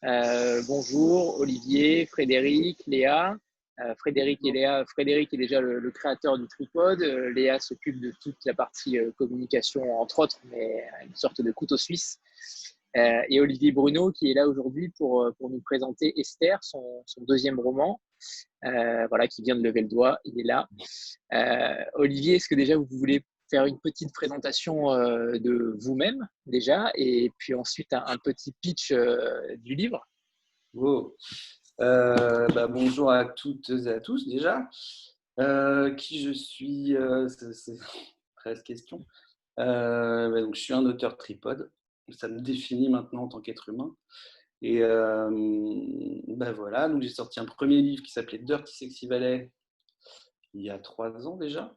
Bonjour Olivier, Frédéric, Léa. Frédéric et Léa, Frédéric est déjà le créateur du Tripod. Léa s'occupe de toute la partie communication, entre autres, mais une sorte de couteau suisse. Et Olivier Bruno qui est là aujourd'hui pour nous présenter Esther, son deuxième roman, voilà, qui vient de lever le doigt, il est là. Olivier, est-ce que déjà vous voulez faire une petite présentation de vous-même déjà, et puis ensuite un petit pitch du livre? Wow. Bonjour à toutes et à tous déjà. Qui je suis, c'est 13 questions. Donc, je suis un auteur tripode. Ça me définit maintenant en tant qu'être humain. Et voilà, donc j'ai sorti un premier livre qui s'appelait Dirty Sexy Valley il y a 3 ans déjà,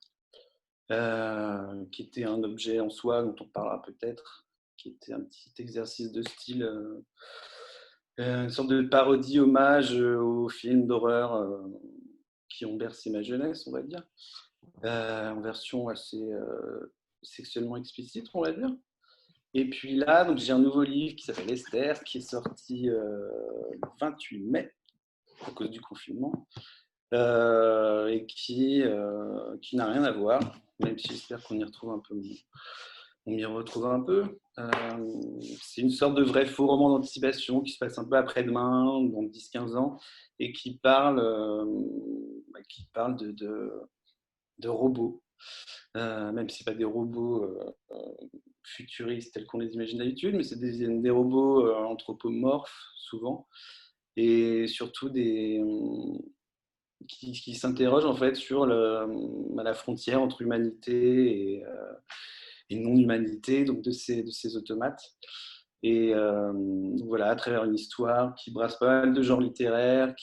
qui était un objet en soi dont on parlera peut-être, qui était un petit exercice de style. Une sorte de parodie, hommage aux films d'horreur qui ont bercé ma jeunesse, on va dire, en version assez sexuellement explicite, on va dire. Et puis là, donc j'ai un nouveau livre qui s'appelle Esther, qui est sorti le 28 mai à cause du confinement, et qui n'a rien à voir, même si j'espère qu'on y retrouve un peu. On m'y retrouve un peu. C'est une sorte de vrai faux roman d'anticipation qui se passe un peu après-demain, dans 10-15 ans, et qui parle de robots. Même si ce pas des robots futuristes tels qu'on les imagine d'habitude, mais c'est des robots anthropomorphes, souvent, et surtout qui s'interrogent en fait sur la frontière entre humanité et non-humanité, donc de ces automates. Et voilà, à travers une histoire qui brasse pas mal de genres littéraires,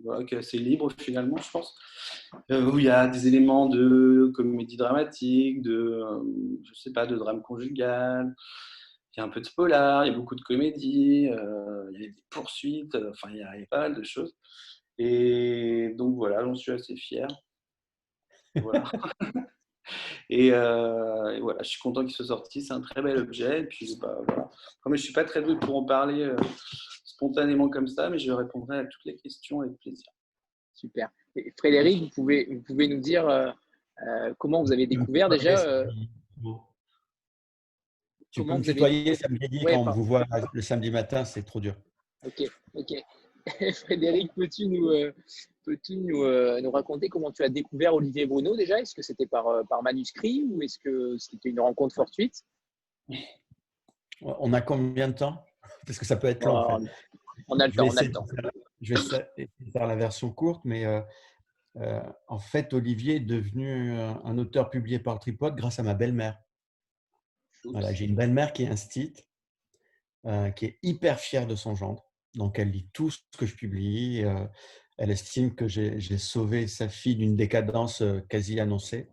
voilà, qui est assez libre finalement, je pense, où il y a des éléments de comédie dramatique, je sais pas, de drame conjugal, il y a un peu de polar, il y a beaucoup de comédie, il y a des poursuites, enfin il y a pas mal de choses. Et donc voilà, j'en suis assez fier. Voilà. Et voilà, je suis content qu'il soit sorti, c'est un très bel objet. Et puis voilà. Comme je ne suis pas très doué pour en parler spontanément comme ça, mais je répondrai à toutes les questions avec plaisir. Super. Et Frédéric, vous pouvez nous dire comment vous avez Tu peux me découvert tutoyer, déjà ça me dit. Tu peux comment me vous avez. tutoyer, ça me dit Ouais, quand on pardon. vous voit le samedi matin, c'est trop dur. Ok, ok. Frédéric, peux-tu nous raconter comment tu as découvert Olivier Bruno déjà? Est-ce que c'était par manuscrit ou est-ce que c'était une rencontre fortuite? On a combien de temps? Parce que ça peut être long en fait. Bon, on a le Je vais temps, on a essayer le de temps. faire, je vais essayer de faire la version courte, mais en fait, Olivier est devenu un auteur publié par Tripod grâce à ma belle-mère. Voilà, Oups. j'ai une belle-mère qui est instite, qui est hyper fière de son gendre. Donc, elle lit tout ce que je publie. Elle estime que j'ai sauvé sa fille d'une décadence quasi annoncée.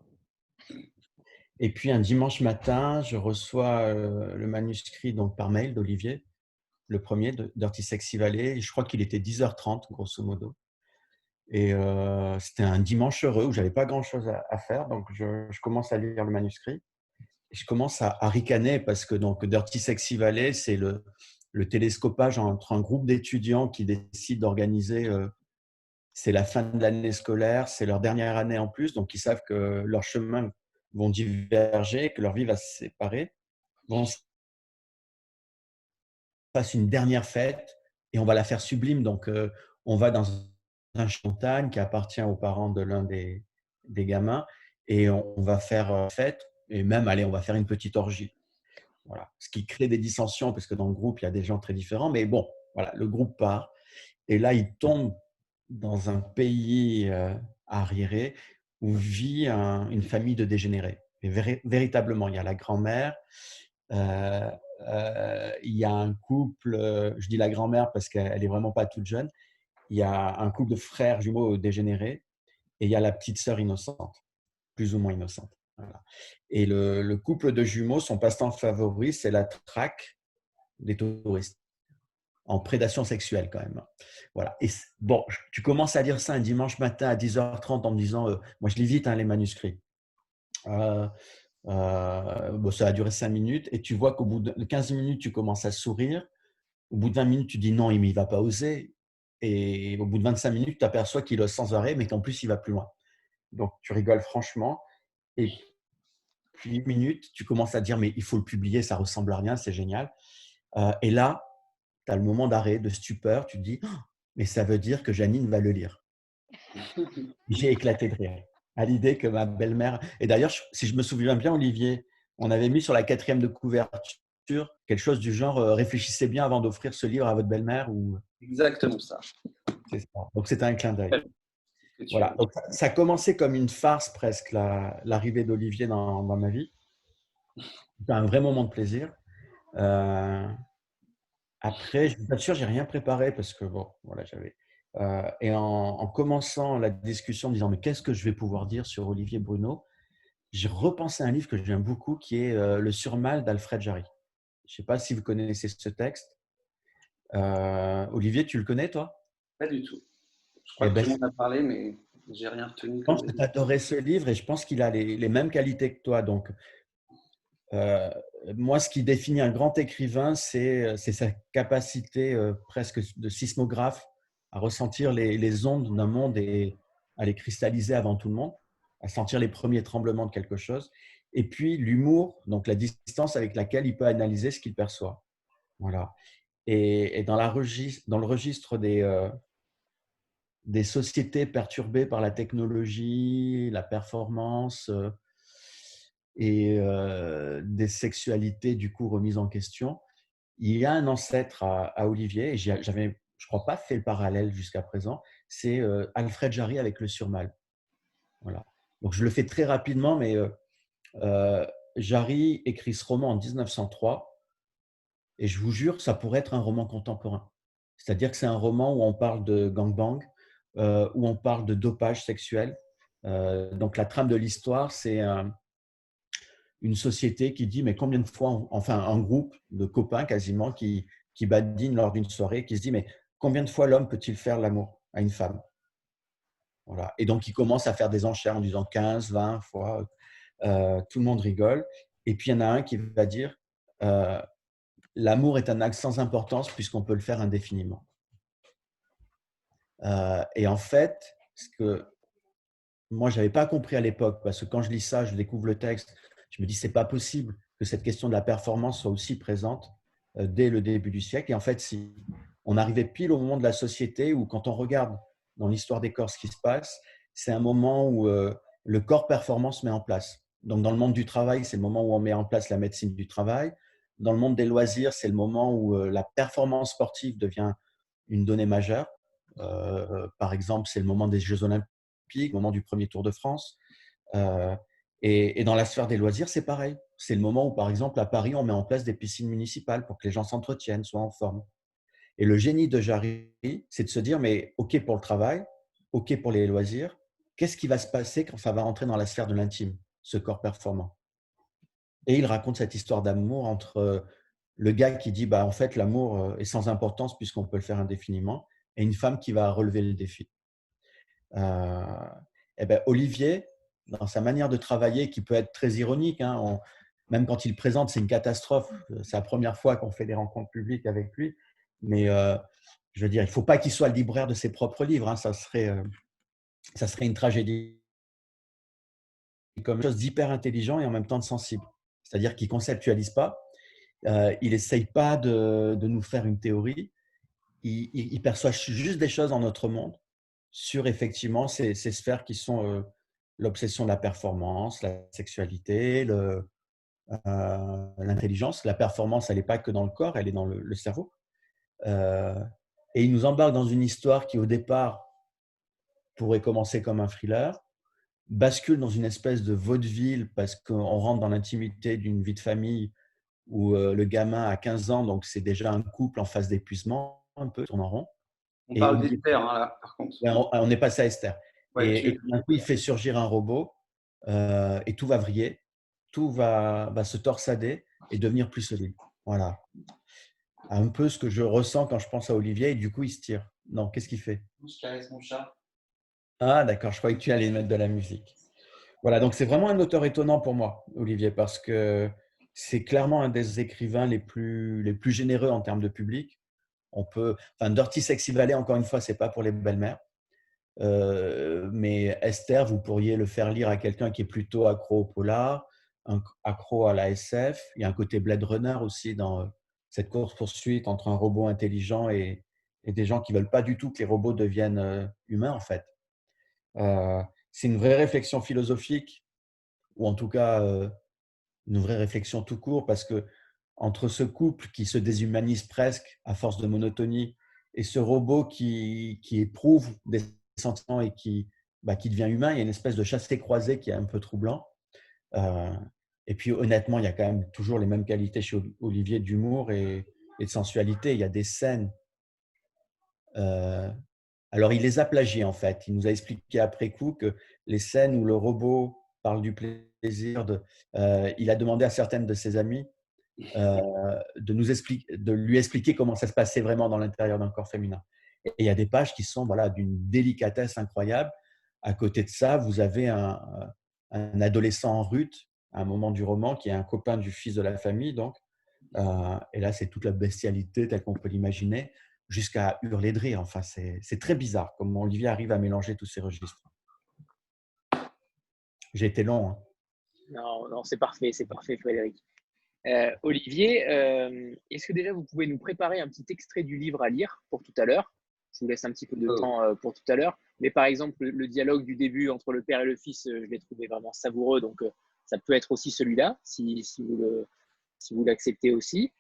Et puis, un dimanche matin, je reçois le manuscrit donc, par mail d'Olivier, le premier de Dirty Sexy Valley. Je crois qu'il était 10h30, grosso modo. Et c'était un dimanche heureux où je n'avais pas grand-chose à faire. Donc, je commence à lire le manuscrit. Et je commence à ricaner parce que donc, Dirty Sexy Valley, c'est le télescopage entre un groupe d'étudiants qui décident d'organiser, c'est la fin de l'année scolaire, c'est leur dernière année en plus, donc ils savent que leurs chemins vont diverger, que leur vie va se séparer. On passe une dernière fête et on va la faire sublime. Donc, on va dans un montagne qui appartient aux parents de l'un des gamins et on va faire fête et même, allez, on va faire une petite orgie. Voilà. Ce qui crée des dissensions parce que dans le groupe, il y a des gens très différents. Mais bon, voilà, le groupe part et là, il tombe dans un pays arriéré où vit une famille de dégénérés. Et véritablement, il y a la grand-mère, il y a un couple, je dis la grand-mère parce qu'elle n'est vraiment pas toute jeune, il y a un couple de frères jumeaux dégénérés et il y a la petite sœur innocente, plus ou moins innocente. Voilà. Et le couple de jumeaux, son passe-temps favori, c'est la traque des touristes en prédation sexuelle quand même. Voilà. Et bon, tu commences à lire ça un dimanche matin à 10h30 en me disant, moi je lis vite les manuscrits. Bon, ça a duré 5 minutes et tu vois qu'au bout de 15 minutes, tu commences à sourire. Au bout de 20 minutes, tu dis non, il ne va pas oser. Et au bout de 25 minutes, tu t'aperçois qu'il ose sans arrêt, mais qu'en plus, il va plus loin. Donc, tu rigoles franchement. Et puis, une minute, tu commences à dire, mais il faut le publier, ça ressemble à rien, c'est génial. Et là, tu as le moment d'arrêt, de stupeur. Tu te dis, oh, mais ça veut dire que Janine va le lire. J'ai éclaté de rire à l'idée que ma belle-mère… Et d'ailleurs, si je me souviens bien, Olivier, on avait mis sur la 4e de couverture quelque chose du genre réfléchissez bien avant d'offrir ce livre à votre belle-mère. Ou… Exactement ça. C'est ça. Donc, c'était un clin d'œil. Que tu Voilà. as- Donc, ça a commencé comme une farce presque, l'arrivée d'Olivier dans ma vie. C'était un vrai moment de plaisir. Après, je ne suis pas sûr, j'ai rien préparé parce que bon, voilà, j'avais. Et en commençant la discussion, en me disant mais qu'est-ce que je vais pouvoir dire sur Olivier Bruno, j'ai repensé à un livre que j'aime beaucoup qui est Le Surmal d'Alfred Jarry. Je ne sais pas si vous connaissez ce texte. Olivier, tu le connais toi? Pas du tout. Je crois Eh que ben, tu m'en as parlé, mais j'ai rien retenu je comme pense que tu adorais ce livre et je pense qu'il a les mêmes qualités que toi. Donc, Euh, moi, ce qui définit un grand écrivain, c'est sa capacité presque de sismographe à ressentir les ondes d'un monde et à les cristalliser avant tout le monde, à sentir les premiers tremblements de quelque chose. Et puis l'humour, donc la distance avec laquelle il peut analyser ce qu'il perçoit. Voilà. Et dans le registre des sociétés perturbées par la technologie, la performance, et des sexualités du coup remises en question. Il y a un ancêtre à Olivier, et j'avais, je crois pas fait le parallèle jusqu'à présent, c'est Alfred Jarry avec Le Surmal. Voilà. Donc je le fais très rapidement, mais Jarry écrit ce roman en 1903, et je vous jure, ça pourrait être un roman contemporain. C'est-à-dire que c'est un roman où on parle de gangbang, où on parle de dopage sexuel. Donc la trame de l'histoire, c'est une société qui dit mais combien de fois, enfin un groupe de copains quasiment qui badinent lors d'une soirée, qui se dit mais combien de fois l'homme peut-il faire l'amour à une femme? Voilà. Et donc il commence à faire des enchères en disant 15, 20 fois, tout le monde rigole. Et puis il y en a un qui va dire l'amour est un acte sans importance puisqu'on peut le faire indéfiniment. Et en fait, ce que moi je n'avais pas compris à l'époque, parce que quand je lis ça, je découvre le texte, je me dis c'est pas possible que cette question de la performance soit aussi présente dès le début du siècle. Et en fait, si on arrivait pile au moment de la société où, quand on regarde dans l'histoire des corps ce qui se passe, c'est un moment où le corps performance met en place. Donc, dans le monde du travail, c'est le moment où on met en place la médecine du travail. Dans le monde des loisirs, c'est le moment où la performance sportive devient une donnée majeure. Par exemple, c'est le moment des Jeux Olympiques, le moment du premier Tour de France. Euh, et dans la sphère des loisirs, c'est pareil. C'est le moment où, par exemple, à Paris, on met en place des piscines municipales pour que les gens s'entretiennent, soient en forme. Et le génie de Jarry, c'est de se dire, mais OK pour le travail, OK pour les loisirs, qu'est-ce qui va se passer quand ça va rentrer dans la sphère de l'intime, ce corps performant? Et il raconte cette histoire d'amour entre le gars qui dit, bah, en fait, l'amour est sans importance puisqu'on peut le faire indéfiniment, et une femme qui va relever le défi. Et ben, Olivier, dans sa manière de travailler, qui peut être très ironique, hein, même quand il présente, c'est une catastrophe. C'est la première fois qu'on fait des rencontres publiques avec lui. Mais je veux dire, il ne faut pas qu'il soit le libraire de ses propres livres. Hein, ça serait une tragédie. Comme quelque chose d'hyper intelligent et en même temps de sensible. C'est-à-dire qu'il ne conceptualise pas, il n'essaye pas de nous faire une théorie, il perçoit juste des choses dans notre monde sur effectivement ces sphères qui sont l'obsession de la performance, la sexualité, l'intelligence. La performance, elle n'est pas que dans le corps, elle est dans le cerveau. Et il nous embarque dans une histoire qui, au départ, pourrait commencer comme un thriller, bascule dans une espèce de vaudeville parce qu'on rentre dans l'intimité d'une vie de famille où le gamin a 15 ans, donc c'est déjà un couple en phase d'épuisement, un peu, tourne en rond. On Et parle d'Esther, hein, là, par contre. on est passé à Esther. Ouais, Et d'un coup, il fait surgir un robot et tout va vriller, tout va se torsader et devenir plus solide. Voilà. Un peu ce que je ressens quand je pense à Olivier et du coup, il se tire. Non, qu'est-ce qu'il fait? Je caresse mon chat. Ah, d'accord, je croyais que tu allais mettre de la musique. Voilà, donc c'est vraiment un auteur étonnant pour moi, Olivier, parce que c'est clairement un des écrivains les plus généreux en termes de public. Dirty Sexy Valley, encore une fois, c'est pas pour les belles-mères. Mais Esther, vous pourriez le faire lire à quelqu'un qui est plutôt accro au polar, accro à la SF. Il y a un côté Blade Runner aussi dans cette course-poursuite entre un robot intelligent et des gens qui ne veulent pas du tout que les robots deviennent humains, en fait. C'est une vraie réflexion philosophique, ou en tout cas une vraie réflexion tout court, parce que entre ce couple qui se déshumanise presque à force de monotonie et ce robot qui éprouve des sentiments et qui devient humain, il y a une espèce de chassé-croisé qui est un peu troublant. Et puis honnêtement, il y a quand même toujours les mêmes qualités chez Olivier d'humour et de sensualité. Il y a des scènes. Alors, il les a plagiées en fait. Il nous a expliqué après coup que les scènes où le robot parle du plaisir, il a demandé à certaines de ses amies de lui expliquer comment ça se passait vraiment dans l'intérieur d'un corps féminin. Et il y a des pages qui sont d'une délicatesse incroyable. À côté de ça, vous avez un adolescent rude à un moment du roman qui est un copain du fils de la famille. Donc, et là, c'est toute la bestialité telle qu'on peut l'imaginer, jusqu'à hurler de rire. Enfin, c'est très bizarre comment Olivier arrive à mélanger tous ces registres. J'ai été long. Hein. Non, c'est parfait, Frédéric. Olivier, est-ce que déjà vous pouvez nous préparer un petit extrait du livre à lire pour tout à l'heure? Je vous laisse un petit peu de temps pour tout à l'heure. Mais par exemple, le dialogue du début entre le père et le fils, je l'ai trouvé vraiment savoureux. Donc, ça peut être aussi celui-là, si vous l'acceptez aussi.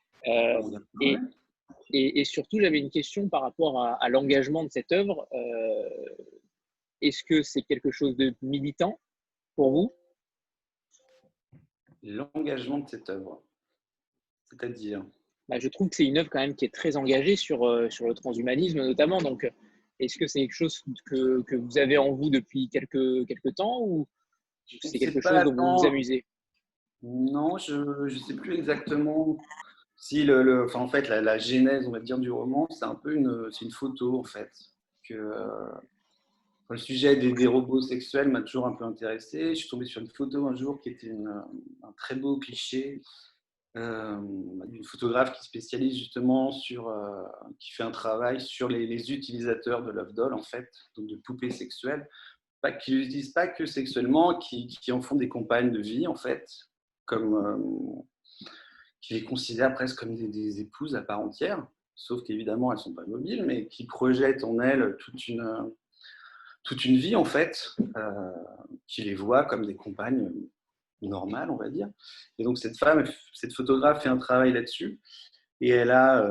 Et surtout, j'avais une question par rapport à l'engagement de cette œuvre. Est-ce que c'est quelque chose de militant pour vous? L'engagement de cette œuvre, c'est-à-dire je trouve que c'est une œuvre quand même qui est très engagée sur le transhumanisme notamment. Donc, est-ce que c'est quelque chose que vous avez en vous depuis quelques temps ou c'est quelque chose dont vous vous amusez? Non, je ne sais plus exactement. Si en fait, la genèse, on va dire, du roman, c'est un peu une photo, en fait. Le sujet des robots sexuels m'a toujours un peu intéressé. Je suis tombé sur une photo un jour qui était un très beau cliché d'une photographe qui spécialise justement qui fait un travail sur les utilisateurs de Love Doll, en fait, donc de poupées sexuelles, qui ne l'utilisent pas que sexuellement, qui en font des compagnes de vie, en fait, qui les considèrent presque comme des épouses à part entière, sauf qu'évidemment, elles ne sont pas mobiles, mais qui projettent en elles toute une vie, en fait, qui les voit comme des compagnes normales, on va dire. Et donc, cette photographe fait un travail là-dessus. Et il y a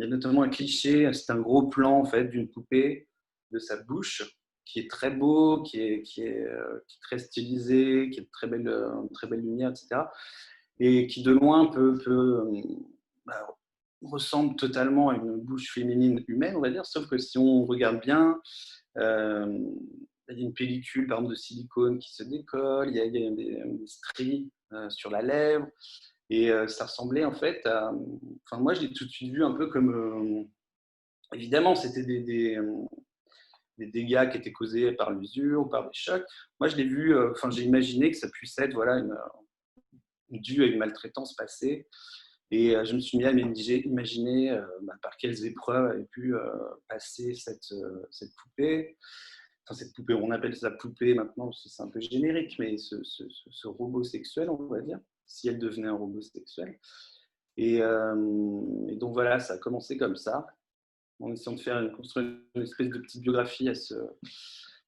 notamment un cliché, c'est un gros plan, en fait, d'une poupée, de sa bouche, qui est très beau, qui est très stylisé, qui est très belle lumière, etc. Et qui, de loin, ressemble totalement à une bouche féminine humaine, on va dire, sauf que si on regarde bien, il y a une pellicule, par exemple, de silicone qui se décolle, il y a des stries sur la lèvre, et ça ressemblait en fait à... moi, je l'ai tout de suite vu un peu comme... évidemment, c'était des dégâts qui étaient causés par l'usure ou par des chocs. Moi, je l'ai vu... j'ai imaginé que ça puisse être dû à une maltraitance passée. Et je me suis mis à imaginer par quelles épreuves avait pu passer cette poupée. Enfin, cette poupée, on appelle ça poupée maintenant, parce que c'est un peu générique, mais ce robot sexuel, on va dire, si elle devenait un robot sexuel. Et donc voilà, ça a commencé comme ça, en essayant de construire une espèce de petite biographie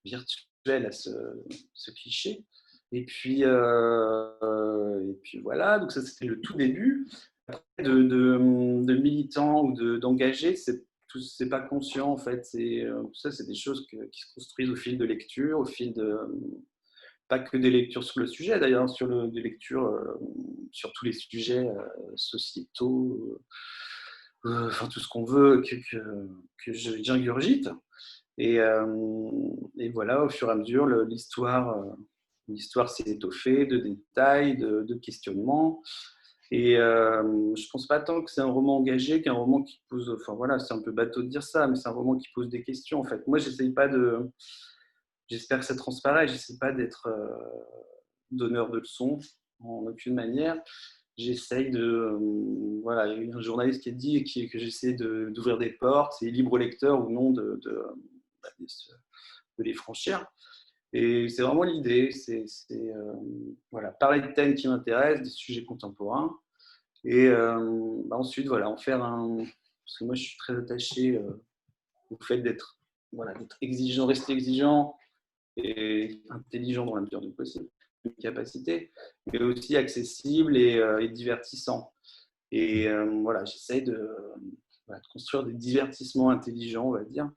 virtuelle à ce cliché. Et puis voilà, donc ça c'était le tout début. Après, de militants ou d'engagés, c'est pas conscient en fait. Ça, c'est des choses qui se construisent au fil de lecture, au fil de pas que des lectures sur le sujet, d'ailleurs, des lectures sur tous les sujets sociétaux, tout ce qu'on veut que j'ingurgite. Et voilà, au fur et à mesure, l'histoire s'est étoffée de détails, de questionnements. Et je pense pas tant que c'est un roman engagé qu'un roman qui pose... c'est un peu bateau de dire ça, mais c'est un roman qui pose des questions, en fait. Moi, j'espère que ça transparaît, j'essaie pas d'être donneur de leçons en aucune manière, j'essaye de… voilà, il y a eu un journaliste qui a dit que j'essaie d'ouvrir des portes, c'est libre au lecteur ou non de les franchir. Et c'est vraiment l'idée, c'est voilà, parler de thèmes qui m'intéressent, des sujets contemporains, et ensuite, voilà, en faire un… Parce que moi, je suis très attaché au fait d'être voilà, exigeant, rester exigeant et intelligent dans la mesure du possible, de capacité, mais aussi accessible et divertissant. Et voilà, j'essaie voilà, de construire des divertissements intelligents, on va dire,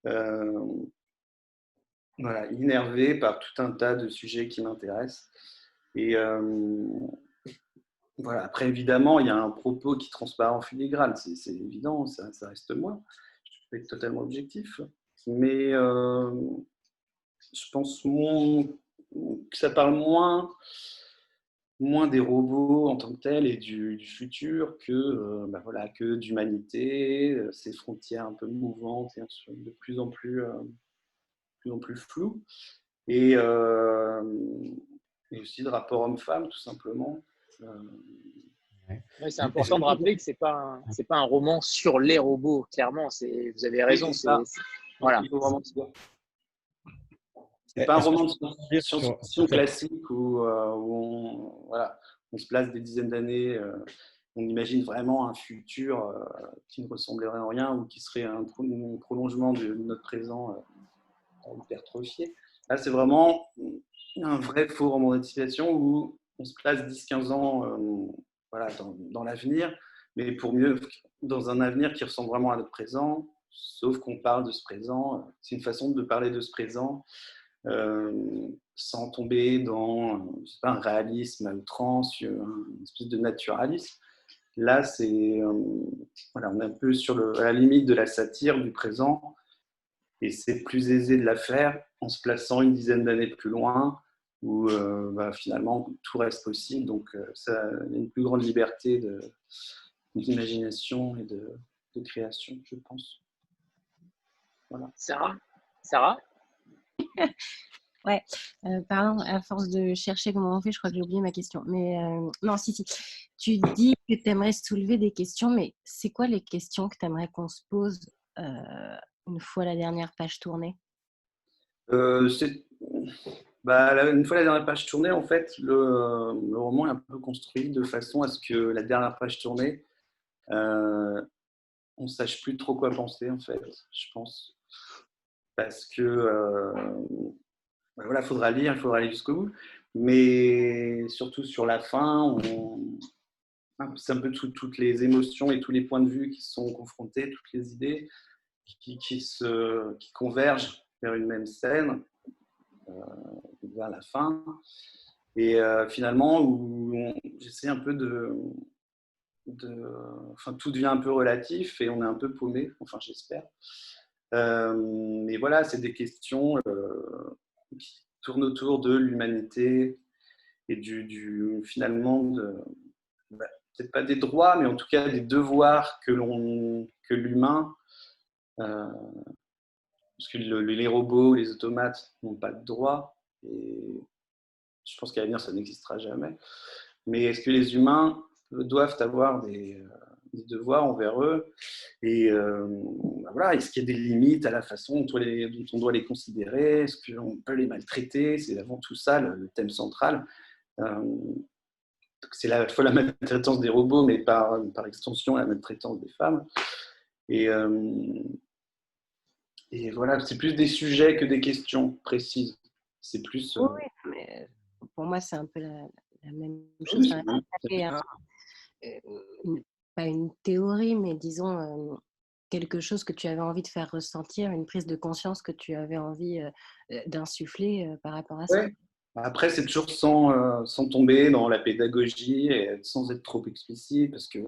euh, voilà, innervé par tout un tas de sujets qui m'intéressent. Et voilà, après, évidemment, il y a un propos qui transparaît en filigrane, c'est évident, ça reste moi. Je peux être totalement objectif. Mais je pense que ça parle moins des robots en tant que tels et du futur voilà, que d'humanité, ces frontières un peu mouvantes et de plus en plus floues. Et, et aussi de rapport homme-femme, tout simplement. Ouais, c'est important de rappeler que c'est pas un roman sur les robots, clairement. Vous avez raison. Oui, c'est ça. Voilà. Il faut vraiment se dire. C'est pas un roman de science-fiction classique où voilà, on se place des dizaines d'années, on imagine vraiment un futur qui ne ressemblerait en rien ou qui serait un prolongement de notre présent hypertrophié. Là, c'est vraiment un vrai faux roman d'anticipation où on se place 10-15 ans voilà, dans l'avenir, mais pour mieux, dans un avenir qui ressemble vraiment à notre présent, sauf qu'on parle de ce présent. C'est une façon de parler de ce présent sans tomber dans un réalisme à outrance, une espèce de naturalisme. Là, voilà, on est un peu à la limite de la satire du présent, et c'est plus aisé de la faire en se plaçant une dizaine d'années plus loin, où finalement tout reste possible. Donc, ça a une plus grande liberté d'imagination et de création, je pense. Voilà. Sarah Ouais, pardon, à force de chercher comment on fait, je crois que j'ai oublié ma question. Mais non, si. Tu dis que tu aimerais soulever des questions, mais c'est quoi les questions que tu aimerais qu'on se pose une fois la dernière page tournée? Une fois la dernière page tournée, en fait, le roman est un peu construit de façon à ce que la dernière page tournée, on ne sache plus trop quoi penser, en fait, je pense. Parce que voilà, il faudra lire jusqu'au bout. Mais surtout sur la fin, c'est un peu toutes les émotions et tous les points de vue qui sont confrontés, toutes les idées qui convergent vers une même scène, vers la fin. Et finalement, où j'essaie un peu enfin, tout devient un peu relatif et on est un peu paumé, enfin j'espère. Mais voilà, c'est des questions qui tournent autour de l'humanité et finalement peut-être pas des droits, mais en tout cas des devoirs que l'humain, parce que les robots, les automates n'ont pas de droits, et je pense qu'à l'avenir ça n'existera jamais. Mais est-ce que les humains doivent avoir des devoirs envers eux, et voilà, est-ce qu'il y a des limites à la façon dont on doit les considérer, est-ce qu'on peut les maltraiter, c'est avant tout ça le thème central. C'est à la fois la maltraitance des robots, mais par extension la maltraitance des femmes. Et voilà, c'est plus des sujets que des questions précises. C'est plus. Oui, mais pour moi, c'est un peu la même chose. Pas une théorie, mais disons quelque chose que tu avais envie de faire ressentir, une prise de conscience que tu avais envie d'insuffler par rapport à ça. Ouais. Après, c'est toujours sans tomber dans la pédagogie et sans être trop explicite, parce que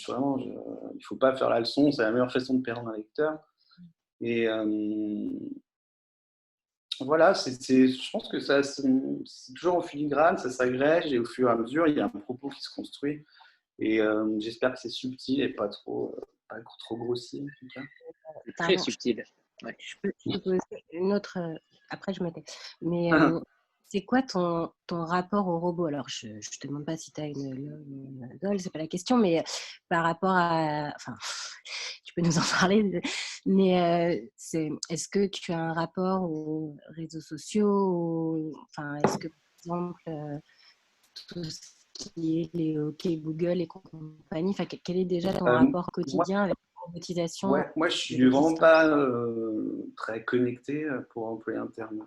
vraiment, il ne faut pas faire la leçon, c'est la meilleure façon de perdre un lecteur. Et voilà, je pense que c'est toujours en filigrane, ça s'agrège, et au fur et à mesure, il y a un propos qui se construit. Et j'espère que c'est subtil et pas trop grossier, en tout cas. C'est très subtil. Ouais. Je peux poser une autre… après, je me tais. Mais C'est quoi ton rapport au robot? Alors, je ne te demande pas si tu as une doll, c'est pas la question, mais par rapport à... Enfin, tu peux nous en parler, mais est-ce que tu as un rapport aux réseaux sociaux? Enfin, est-ce que, par exemple, tout ce qui est les OK Google et compagnie, enfin, quel est déjà ton rapport Moi, quotidien avec la robotisation ouais, moi, je de suis vraiment l'existant? pas très connecté, pour employer un terme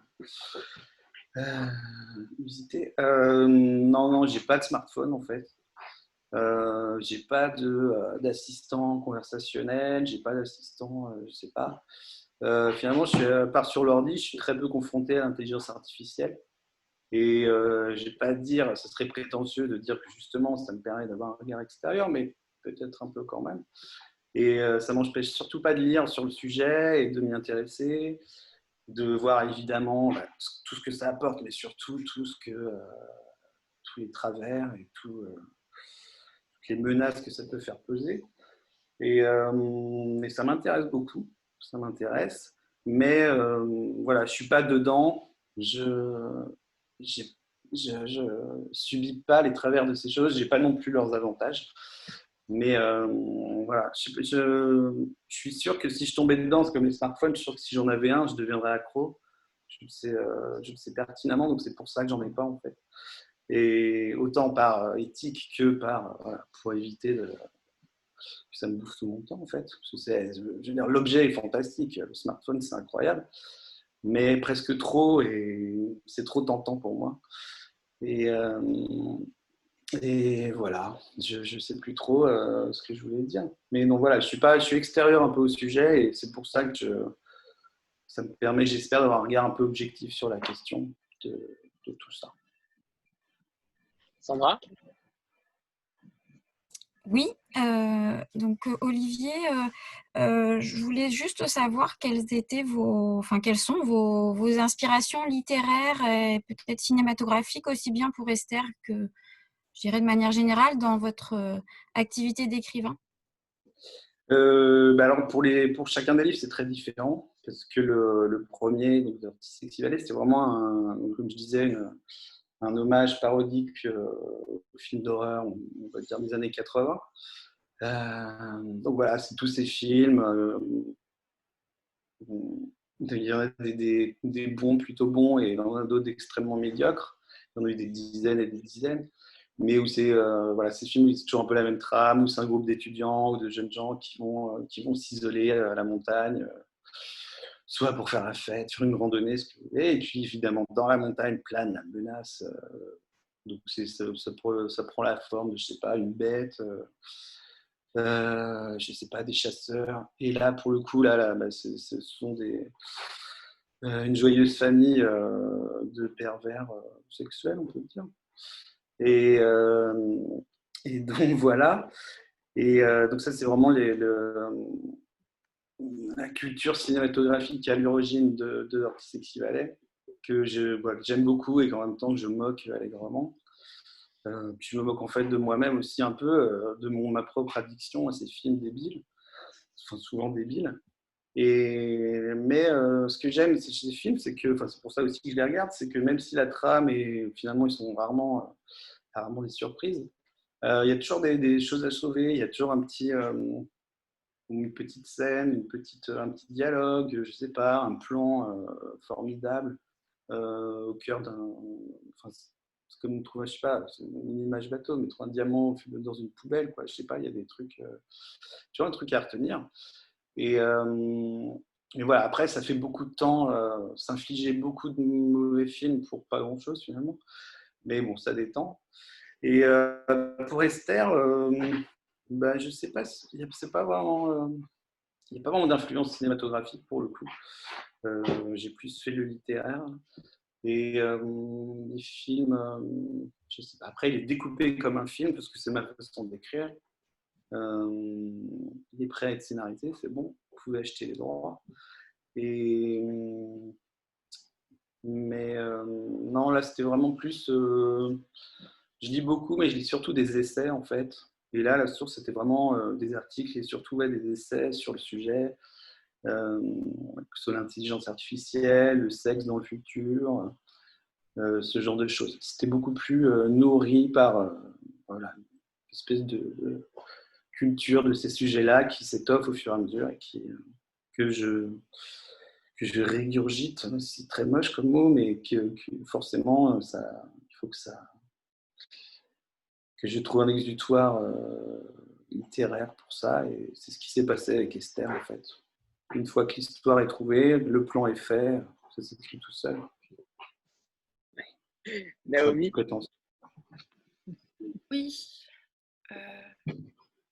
usité. Non, non, j'ai pas de smartphone en fait. J'ai pas d'assistant conversationnel, j'ai pas d'assistant, je sais pas. Finalement, à part sur l'ordi, je suis très peu confronté à l'intelligence artificielle. Et je vais pas dire, ça serait prétentieux de dire que justement, ça me permet d'avoir un regard extérieur, mais peut-être un peu quand même. Et ça m'empêche surtout pas de lire sur le sujet et de m'y intéresser, de voir évidemment tout ce que ça apporte, mais surtout tous les travers et toutes les menaces que ça peut faire peser. Et ça m'intéresse beaucoup, ça m'intéresse. Mais voilà, je suis pas dedans. J'ai- je subis pas les travers de ces choses. J'ai pas non plus leurs avantages. Mais voilà, je suis sûr que si je tombais dedans, c'est comme les smartphones, je suis sûr que si j'en avais un, je deviendrais accro. Je le sais pertinemment, donc c'est pour ça que j'en ai pas en fait. Et autant par éthique que voilà, pour éviter que ça me bouffe tout mon temps en fait. Parce que je veux dire, l'objet est fantastique, le smartphone c'est incroyable, mais presque trop et c'est trop tentant pour moi. Et, euh, et voilà, je sais plus trop ce que je voulais dire. Mais non, voilà, je suis extérieur un peu au sujet et c'est pour ça que ça me permet, j'espère, d'avoir un regard un peu objectif sur la question de, de tout ça. Sandra? Oui, donc Olivier, je voulais juste savoir quelles sont vos inspirations littéraires et peut-être cinématographiques, aussi bien pour Esther que, je dirais de manière générale, dans votre activité d'écrivain. Alors pour chacun des livres, c'est très différent parce que le premier, donc The Sexy Valley, c'était vraiment, comme je disais, un hommage parodique au film d'horreur, on va dire des années 80. Donc voilà, c'est tous ces films. Il y en a des bons, plutôt bons, et il y en a d'autres extrêmement médiocres. Il y en a eu des dizaines et des dizaines. Mais où c'est voilà, ces films, c'est toujours un peu la même trame, où c'est un groupe d'étudiants ou de jeunes gens qui vont s'isoler à la montagne, soit pour faire la fête, sur une randonnée, ce que vous voulez. Et puis évidemment, dans la montagne plane la menace. Donc ça prend la forme de, je sais pas, une bête, je sais pas, des chasseurs. Et là, pour le coup, ce sont une joyeuse famille de pervers sexuels, on peut dire. Et, euh, et donc voilà. Et donc ça, c'est vraiment la culture cinématographique qui est à l'origine de Sexy Valley, que j'aime beaucoup et qu'en même temps que je moque allègrement. Puis je me moque en fait de moi-même aussi un peu, ma propre addiction à ces films débiles, enfin souvent débiles. Mais ce que j'aime chez ces films, c'est que, c'est pour ça aussi que je les regarde, c'est que même si la trame et finalement ils sont rarement des surprises, il y a toujours des choses à sauver, il y a toujours une petite scène, un petit dialogue, je sais pas, un plan formidable au cœur enfin, c'est comme trouver, je sais pas, c'est une image bateau, mais trouver un diamant dans une poubelle, quoi. Je sais pas, il y a des trucs, tu vois, un truc à retenir. Et, et voilà, après, ça fait beaucoup de temps, s'infliger beaucoup de mauvais films pour pas grand-chose finalement. Mais bon, ça détend. Et pour Esther, je sais pas, c'est pas vraiment, il n'y a pas vraiment d'influence cinématographique pour le coup. J'ai plus fait le littéraire. Et les films, je sais pas. Après, il est découpé comme un film parce que c'est ma façon d'écrire. Il est prêt à être scénarisé, c'est bon. Vous pouvez acheter les droits. Et, mais non, là, c'était vraiment plus. Je lis beaucoup, mais je lis surtout des essais en fait. Et là, la source, c'était vraiment des articles et surtout des essais sur le sujet, que ce soit l'intelligence artificielle, le sexe dans le futur. ce genre de choses. C'était beaucoup plus nourri par voilà, une espèce de culture de ces sujets-là qui s'étoffe au fur et à mesure et que je régurgite. C'est très moche comme mot, mais que forcément, il faut que je trouve un exutoire littéraire pour ça. Et c'est ce qui s'est passé avec Esther, en fait. Une fois que l'histoire est trouvée, le plan est fait, ça s'écrit tout seul. Naomi? Oui. Je ne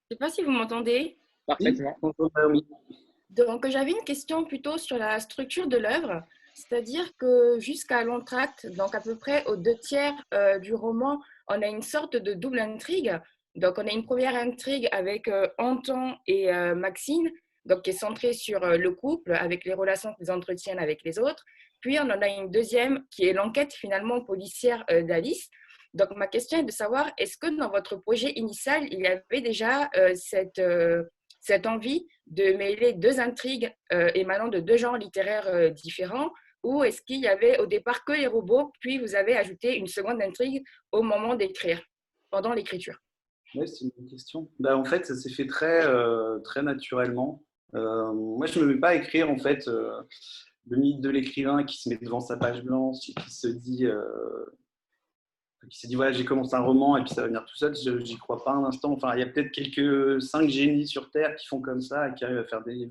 sais pas si vous m'entendez. Parfaitement. Oui. Donc, j'avais une question plutôt sur la structure de l'œuvre. C'est-à-dire que jusqu'à l'entracte, donc à peu près aux 2/3 du roman, on a une sorte de double intrigue. Donc, on a une première intrigue avec Anton et Maxine, donc qui est centrée sur le couple, avec les relations qu'ils entretiennent avec les autres. Puis, on en a une deuxième qui est l'enquête finalement policière d'Alice. Donc, ma question est de savoir, est-ce que dans votre projet initial, il y avait déjà cette envie de mêler deux intrigues émanant de deux genres littéraires différents, ou est-ce qu'il y avait au départ que les robots, puis vous avez ajouté une seconde intrigue au moment d'écrire, pendant l'écriture? Oui, c'est une bonne question. En fait, ça s'est fait très naturellement. Moi, je ne me mets pas à écrire en fait le mythe de l'écrivain qui se met devant sa page blanche et qui se dit voilà, j'ai commencé un roman et puis ça va venir tout seul. J'y crois pas un instant. Enfin, il y a peut-être quelques 5 génies sur Terre qui font comme ça et qui arrivent à faire des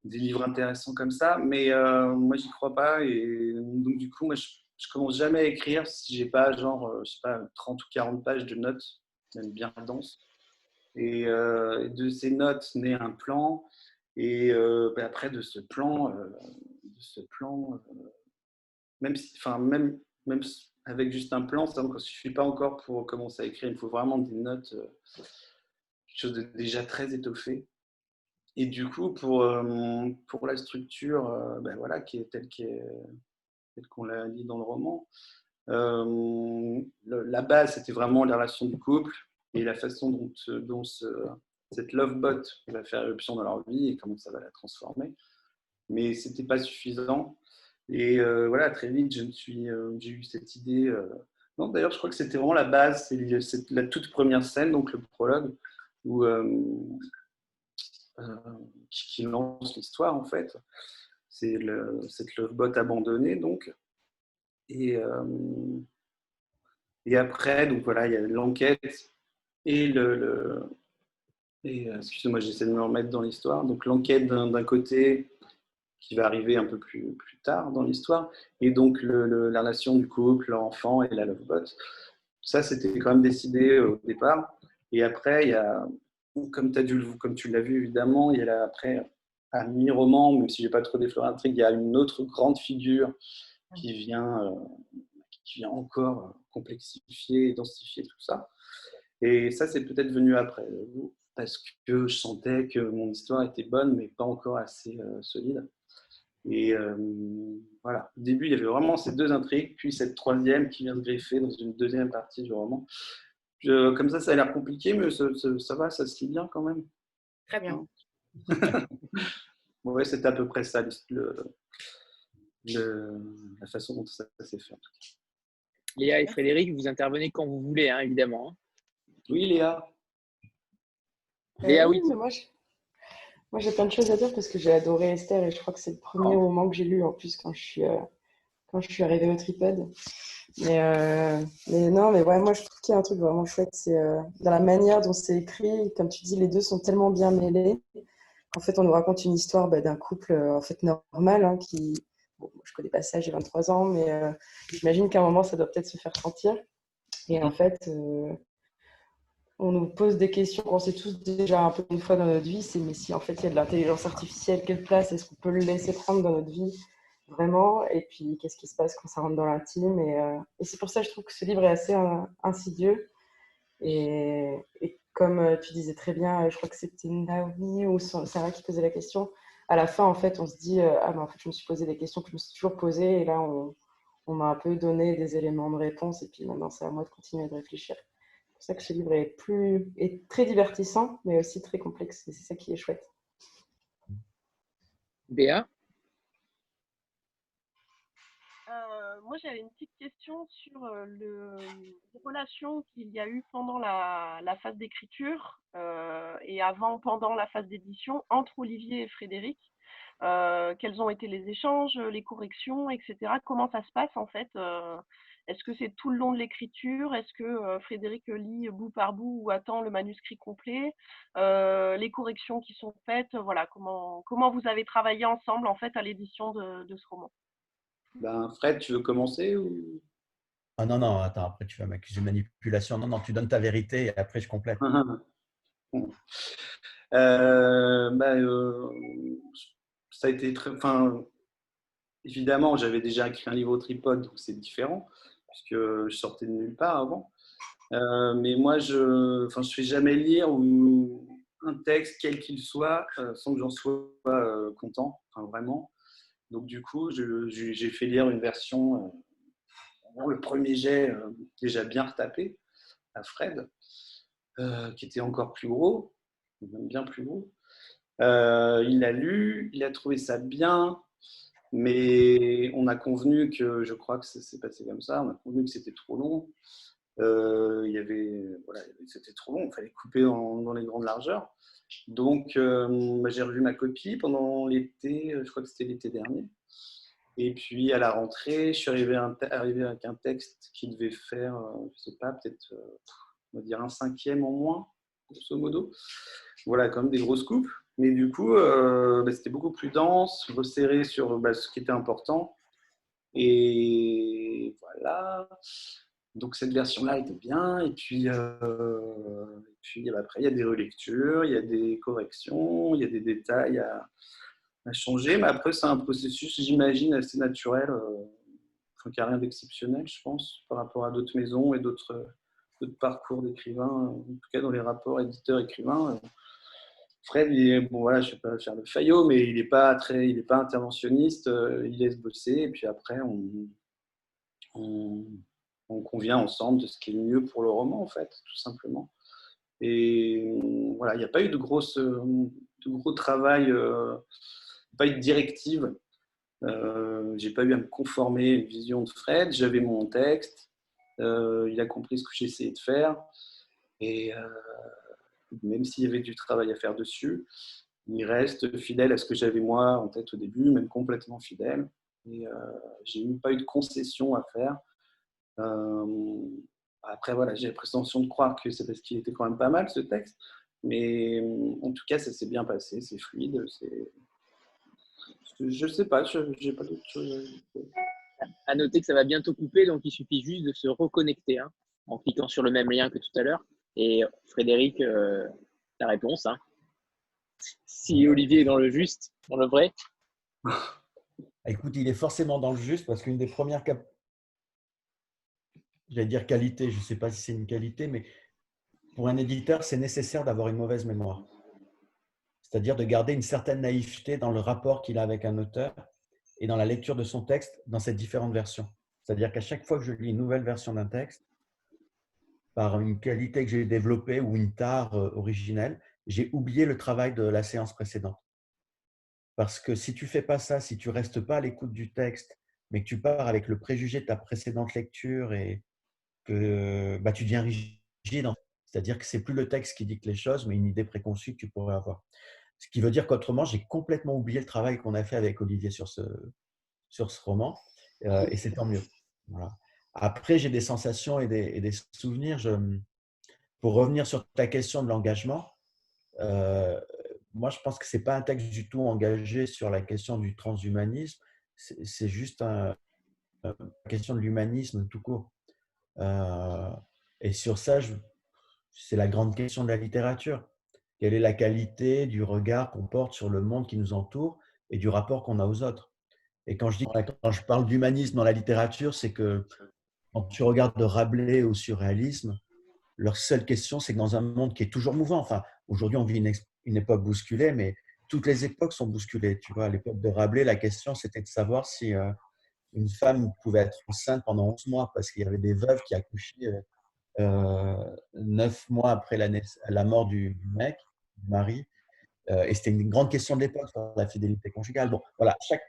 livres intéressants comme ça. Mais moi, j'y crois pas. Et donc, du coup, moi, je commence jamais à écrire si j'ai pas, genre, je sais pas, 30 ou 40 pages de notes, même bien denses. Et de ces notes naît un plan. Et après, de ce plan, même avec juste un plan, ça ne suffit pas encore pour commencer à écrire. Il faut vraiment des notes, quelque chose de déjà très étoffé. Et du coup, pour la structure, voilà, qui est telle qu'on l'a dit dans le roman, la base, c'était vraiment la relation du couple et la façon dont cette lovebot va faire éruption dans leur vie et comment ça va la transformer. Mais ce n'était pas suffisant. Et voilà, très vite, j'ai eu cette idée. Non, d'ailleurs, je crois que c'était vraiment la base, c'est la toute première scène, donc le prologue, où, qui lance l'histoire, en fait. C'est cette lovebot abandonnée, donc. Et après, donc voilà, il y a l'enquête et excusez-moi, j'essaie de me remettre dans l'histoire. Donc l'enquête d'un côté qui va arriver un peu plus tard dans l'histoire, et donc la relation du couple, l'enfant et la lovebot. Ça, c'était quand même décidé au départ. Et après, il y a, comme tu l'as vu évidemment, il y a après, à mi-roman, même si je n'ai pas trop défloré l'intrigue, il y a une autre grande figure qui vient encore complexifier et densifier tout ça. Et ça, c'est peut-être venu après, parce que je sentais que mon histoire était bonne, mais pas encore assez solide. Et voilà, au début, il y avait vraiment ces deux intrigues, puis cette troisième qui vient se greffer dans une deuxième partie du roman. Comme ça a l'air compliqué, mais ça va, ça se lit bien quand même. Très bien. Ouais, c'était à peu près ça, la façon dont ça s'est fait. Léa et Frédéric, vous intervenez quand vous voulez, hein, évidemment. Oui, Léa. Léa, oui. Mais moi, j'ai plein de choses à dire parce que j'ai adoré Esther et je crois que c'est le premier roman que j'ai lu en plus quand je suis arrivée au Tripod. Mais non, mais ouais, moi je trouve qu'il y a un truc vraiment chouette, c'est dans la manière dont c'est écrit. Comme tu dis, les deux sont tellement bien mêlés. En fait, on nous raconte une histoire d'un couple en fait normal qui. Bon, je connais pas ça, j'ai 23 ans, mais j'imagine qu'à un moment ça doit peut-être se faire sentir. Et en fait, on nous pose des questions qu'on sait tous déjà un peu une fois dans notre vie, c'est mais si en fait il y a de l'intelligence artificielle, quelle place est-ce qu'on peut le laisser prendre dans notre vie vraiment? Et puis qu'est-ce qui se passe quand ça rentre dans l'intime? Et c'est pour ça que je trouve que ce livre est assez insidieux. Et comme tu disais très bien, je crois que c'était Naomi ou Sarah qui posait la question, à la fin en fait on se dit ah mais en fait je me suis posé des questions que je me suis toujours posées et là on m'a un peu donné des éléments de réponse et puis maintenant c'est à moi de continuer de réfléchir. C'est pour ça que ce livre est très divertissant, mais aussi très complexe. Et c'est ça qui est chouette. Béa? Moi, j'avais une petite question sur les relations qu'il y a eu pendant la phase d'écriture et avant, pendant la phase d'édition entre Olivier et Frédéric. Quels ont été les échanges, les corrections, etc. Comment ça se passe en fait est-ce que c'est tout le long de l'écriture? Est-ce que Frédéric lit bout par bout ou attend le manuscrit complet? Les corrections qui sont faites, voilà, comment vous avez travaillé ensemble en fait à l'édition de ce roman? Ben, Fred, tu veux commencer ou... Ah non, non, attends, après tu vas m'accuser de manipulation. Non, non, tu donnes ta vérité et après je complète. Ben, ça a été très... Enfin, évidemment, j'avais déjà écrit un livre au tripode, donc c'est différent, puisque je sortais de nulle part avant. Mais moi, je fais jamais lire un texte, quel qu'il soit, sans que j'en sois content, enfin, vraiment. Donc du coup, j'ai fait lire une version, le premier jet, déjà bien retapé, à Fred, qui était encore plus gros, même bien plus gros. Il l'a lu, il a trouvé ça bien, mais on a convenu que, je crois que ça s'est passé comme ça, on a convenu que c'était trop long. Voilà, c'était trop long, il fallait couper dans les grandes largeurs. Donc, j'ai revu ma copie pendant l'été, je crois que c'était l'été dernier. Et puis, à la rentrée, je suis arrivé avec un texte qui devait faire, je ne sais pas, peut-être, on va dire un cinquième en moins, grosso modo. Voilà, quand même des grosses coupes. Mais du coup, c'était beaucoup plus dense, resserré sur ce qui était important. Et voilà. Donc cette version-là était bien. Et puis après, il y a des relectures, il y a des corrections, il y a des détails à changer. Mais après, c'est un processus, j'imagine, assez naturel, qui n'a rien d'exceptionnel, je pense, par rapport à d'autres maisons et d'autres parcours d'écrivains, en tout cas dans les rapports éditeur-écrivain. Fred, bon voilà, je ne vais pas faire le faillot, mais il n'est pas interventionniste, il laisse bosser, et puis après, on convient ensemble de ce qui est le mieux pour le roman, en fait, tout simplement. Et voilà, il n'y a pas eu de gros travail, pas eu de directive. J'ai pas eu à me conformer à une vision de Fred. J'avais mon texte, il a compris ce que j'essayais de faire, et même s'il y avait du travail à faire dessus, il reste fidèle à ce que j'avais moi en tête au début, même complètement fidèle. Et j'ai même pas eu de concession à faire. Après, voilà, j'ai la prétention de croire que c'est parce qu'il était quand même pas mal ce texte, mais en tout cas, ça s'est bien passé, c'est fluide. Je sais pas, j'ai pas d'autre chose. À noter que ça va bientôt couper, donc il suffit juste de se reconnecter en cliquant sur le même lien que tout à l'heure. Et Frédéric, la réponse. Si Olivier est dans le juste, dans le vrai. Écoute, il est forcément dans le juste parce qu'une des premières j'allais dire qualité, je ne sais pas si c'est une qualité, mais pour un éditeur, c'est nécessaire d'avoir une mauvaise mémoire. C'est-à-dire de garder une certaine naïveté dans le rapport qu'il a avec un auteur et dans la lecture de son texte dans ces différentes versions. C'est-à-dire qu'à chaque fois que je lis une nouvelle version d'un texte, par une qualité que j'ai développée ou une tare originelle, j'ai oublié le travail de la séance précédente. Parce que si tu ne fais pas ça, si tu ne restes pas à l'écoute du texte, mais que tu pars avec le préjugé de ta précédente lecture et que tu deviens rigide, c'est-à-dire que ce n'est plus le texte qui dicte les choses, mais une idée préconçue que tu pourrais avoir. Ce qui veut dire qu'autrement, j'ai complètement oublié le travail qu'on a fait avec Olivier sur ce roman, et c'est tant mieux. Voilà. Après, j'ai des sensations et des souvenirs. Pour revenir sur ta question de l'engagement, moi, je pense que ce n'est pas un texte du tout engagé sur la question du transhumanisme, c'est juste une question de l'humanisme tout court. Et sur ça, c'est la grande question de la littérature. Quelle est la qualité du regard qu'on porte sur le monde qui nous entoure et du rapport qu'on a aux autres? Et quand je parle d'humanisme dans la littérature, c'est que quand tu regardes de Rabelais au surréalisme, leur seule question, c'est que dans un monde qui est toujours mouvant, enfin, aujourd'hui, on vit une époque bousculée, mais toutes les époques sont bousculées. Tu vois, à l'époque de Rabelais, la question, c'était de savoir si une femme pouvait être enceinte pendant 11 mois, parce qu'il y avait des veuves qui accouchaient 9 mois après la mort du mec, du mari. Et c'était une grande question de l'époque, la fidélité conjugale. Bon, voilà, chaque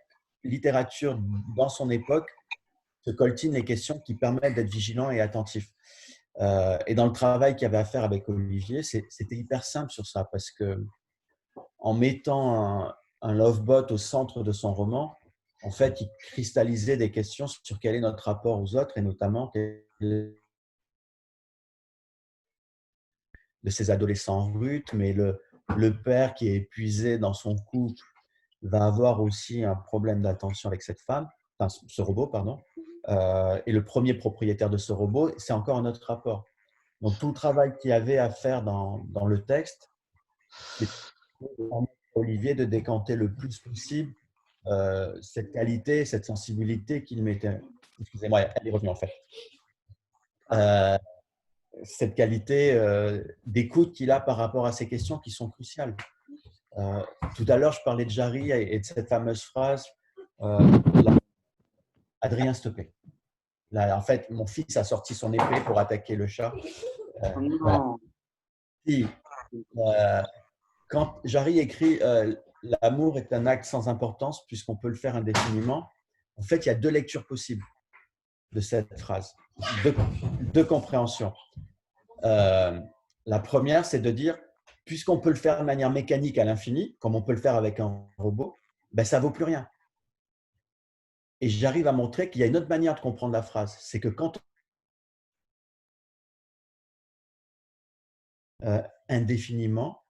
littérature dans son époque se coltine les questions qui permettent d'être vigilant et attentif. Et dans le travail qu'il y avait à faire avec Olivier, c'était hyper simple sur ça parce que en mettant un lovebot au centre de son roman, en fait, il cristallisait des questions sur quel est notre rapport aux autres et notamment de ces adolescents en rut, mais le père qui est épuisé dans son couple va avoir aussi un problème d'attention avec cette femme, enfin, ce robot, pardon. Et le premier propriétaire de ce robot, c'est encore un autre rapport. Donc, tout le travail qu'il y avait à faire dans le texte, c'est Olivier de décanter le plus possible cette qualité, cette sensibilité qu'il mettait. Excusez-moi, elle est revenue en fait. Cette qualité d'écoute qu'il a par rapport à ces questions qui sont cruciales. Tout à l'heure, je parlais de Jarry et de cette fameuse phrase Adrien, s'il te plaît. Là, en fait, mon fils a sorti son épée pour attaquer le chat. Voilà. Quand Jarry écrit l'amour est un acte sans importance puisqu'on peut le faire indéfiniment, en fait, il y a deux lectures possibles de cette phrase, deux compréhensions. La première, c'est de dire, puisqu'on peut le faire de manière mécanique à l'infini, comme on peut le faire avec un robot, ben, ça ne vaut plus rien. Et j'arrive à montrer qu'il y a une autre manière de comprendre la phrase. C'est que quand indéfiniment,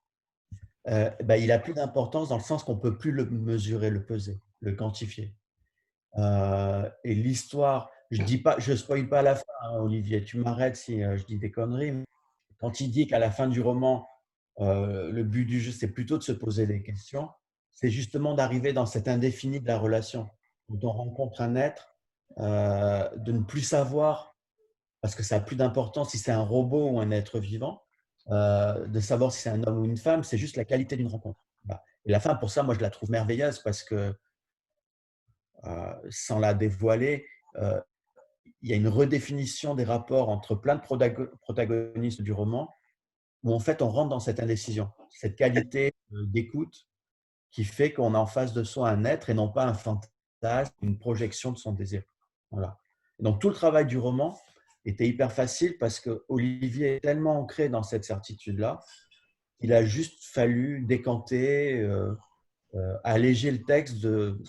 ben, il n'a plus d'importance dans le sens qu'on ne peut plus le mesurer, le peser, le quantifier. Et l'histoire, je ne spoil pas à la fin, hein, Olivier, tu m'arrêtes si je dis des conneries. Quand il dit qu'à la fin du roman, le but du jeu, c'est plutôt de se poser des questions, c'est justement d'arriver dans cet indéfini de la relation. Quand on rencontre un être, de ne plus savoir, parce que ça n'a plus d'importance si c'est un robot ou un être vivant, de savoir si c'est un homme ou une femme, c'est juste la qualité d'une rencontre. Et la fin, pour ça, moi, je la trouve merveilleuse parce que, sans la dévoiler, il y a une redéfinition des rapports entre plein de protagonistes du roman où en fait on rentre dans cette indécision, cette qualité d'écoute qui fait qu'on a en face de soi un être et non pas un fantasme, une projection de son désir. Voilà. Donc tout le travail du roman était hyper facile parce que Olivier est tellement ancré dans cette certitude-là qu'il a juste fallu décanter, alléger le texte de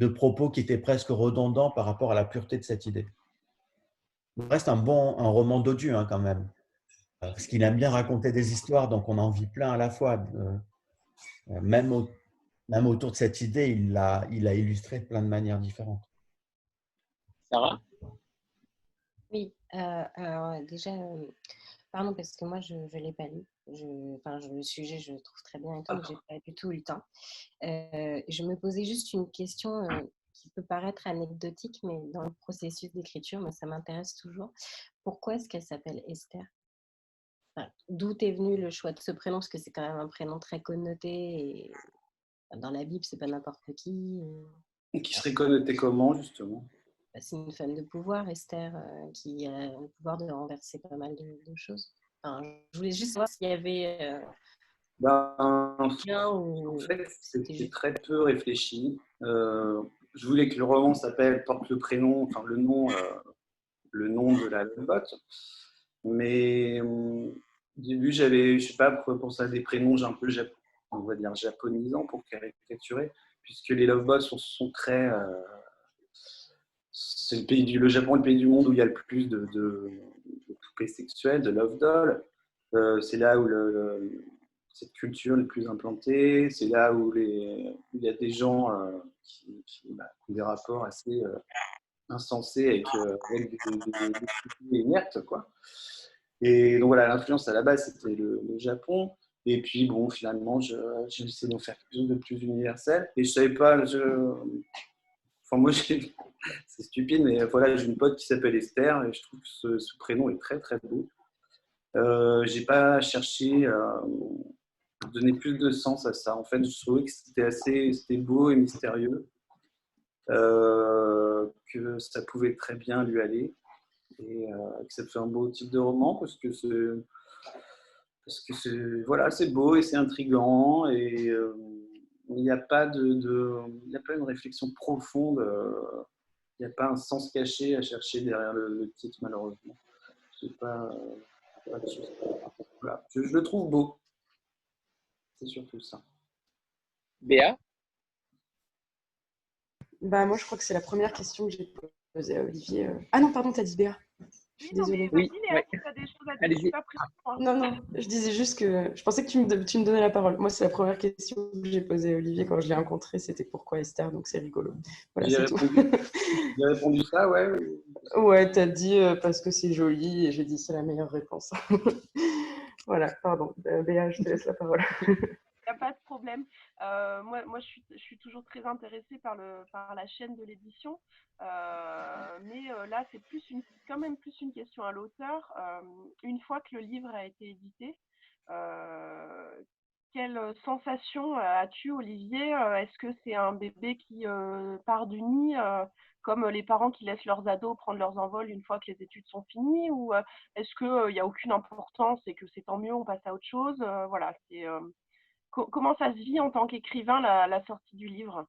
propos qui étaient presque redondants par rapport à la pureté de cette idée. Il reste un roman dodu hein, quand même, parce qu'il aime bien raconter des histoires, donc on en vit plein à la fois. Même autour de cette idée, il l'a illustré de plein de manières différentes. Sarah? Oui, alors déjà, pardon parce que moi je ne l'ai pas lu. Le sujet je le trouve très bien et tout, mais je n'ai pas du tout eu le temps. Je me posais juste une question qui peut paraître anecdotique, mais dans le processus d'écriture, moi, ça m'intéresse toujours. Pourquoi est-ce qu'elle s'appelle Esther? D'où est venu le choix de ce prénom? Parce que c'est quand même un prénom très connoté et dans la Bible, c'est pas n'importe qui. Qui serait connoté comment, justement? C'est une femme de pouvoir, Esther, qui a le pouvoir de renverser pas mal de choses. Je voulais juste savoir s'il y avait en fait, c'était très peu réfléchi. Je voulais que le roman porte le prénom, enfin le nom de la bot. Mais au début, j'avais, je sais pas, pensé à des prénoms un peu, on va dire, japonisants pour caricaturer, puisque les lovebots sont très... c'est le Japon est le pays du monde où il y a le plus de poupées sexuelles, de love dolls. C'est là où cette culture est le plus implantée. C'est là où il y a des gens qui ont des rapports assez insensés avec des poupées inertes, quoi. Et donc voilà, l'influence à la base, c'était le Japon. Et puis bon, finalement, j'ai essayé d'en faire quelque chose de plus universel. Et je savais pas, enfin moi, c'est stupide, mais voilà, j'ai une pote qui s'appelle Esther et je trouve que ce prénom est très très beau. J'ai pas cherché à donner plus de sens à ça. En fait, je trouvais que c'était beau et mystérieux, que ça pouvait très bien lui aller et que ça fait un beau type de roman parce que voilà, c'est beau et c'est intriguant et il n'y a pas une réflexion profonde n'y a pas un sens caché à chercher derrière le titre, malheureusement. C'est pas de souci. Voilà. Je le trouve beau. C'est surtout ça. Béa? Bah, moi, je crois que c'est la première question que j'ai posée à Olivier. Ah non, pardon, t'as dit Béa. Je suis Oui, non, mais désolée. vas-y, Oui, Léa, ouais. si tu as des choses à dire, je Allez-y. suis pas prête. Non, non, je disais juste que je pensais que tu me donnais la parole. Moi, c'est la première question que j'ai posée à Olivier quand je l'ai rencontré. C'était pourquoi Esther, donc c'est rigolo. Voilà, J'ai c'est tout. répondu ça, ouais. Ouais, t'as dit parce que c'est joli et j'ai dit c'est la meilleure réponse. Voilà, pardon. Béa, je te laisse la parole. Il n'y a pas de problème. Moi je suis toujours très intéressée par la chaîne de l'édition. Mais là, c'est quand même plus une question à l'auteur. Une fois que le livre a été édité, quelle sensation as-tu, Olivier? Est-ce que c'est un bébé qui part du nid, comme les parents qui laissent leurs ados prendre leurs envols une fois que les études sont finies? Ou est-ce qu'il n'y a aucune importance et que c'est tant mieux, on passe à autre chose? Voilà, c'est... Comment ça se vit en tant qu'écrivain, la sortie du livre?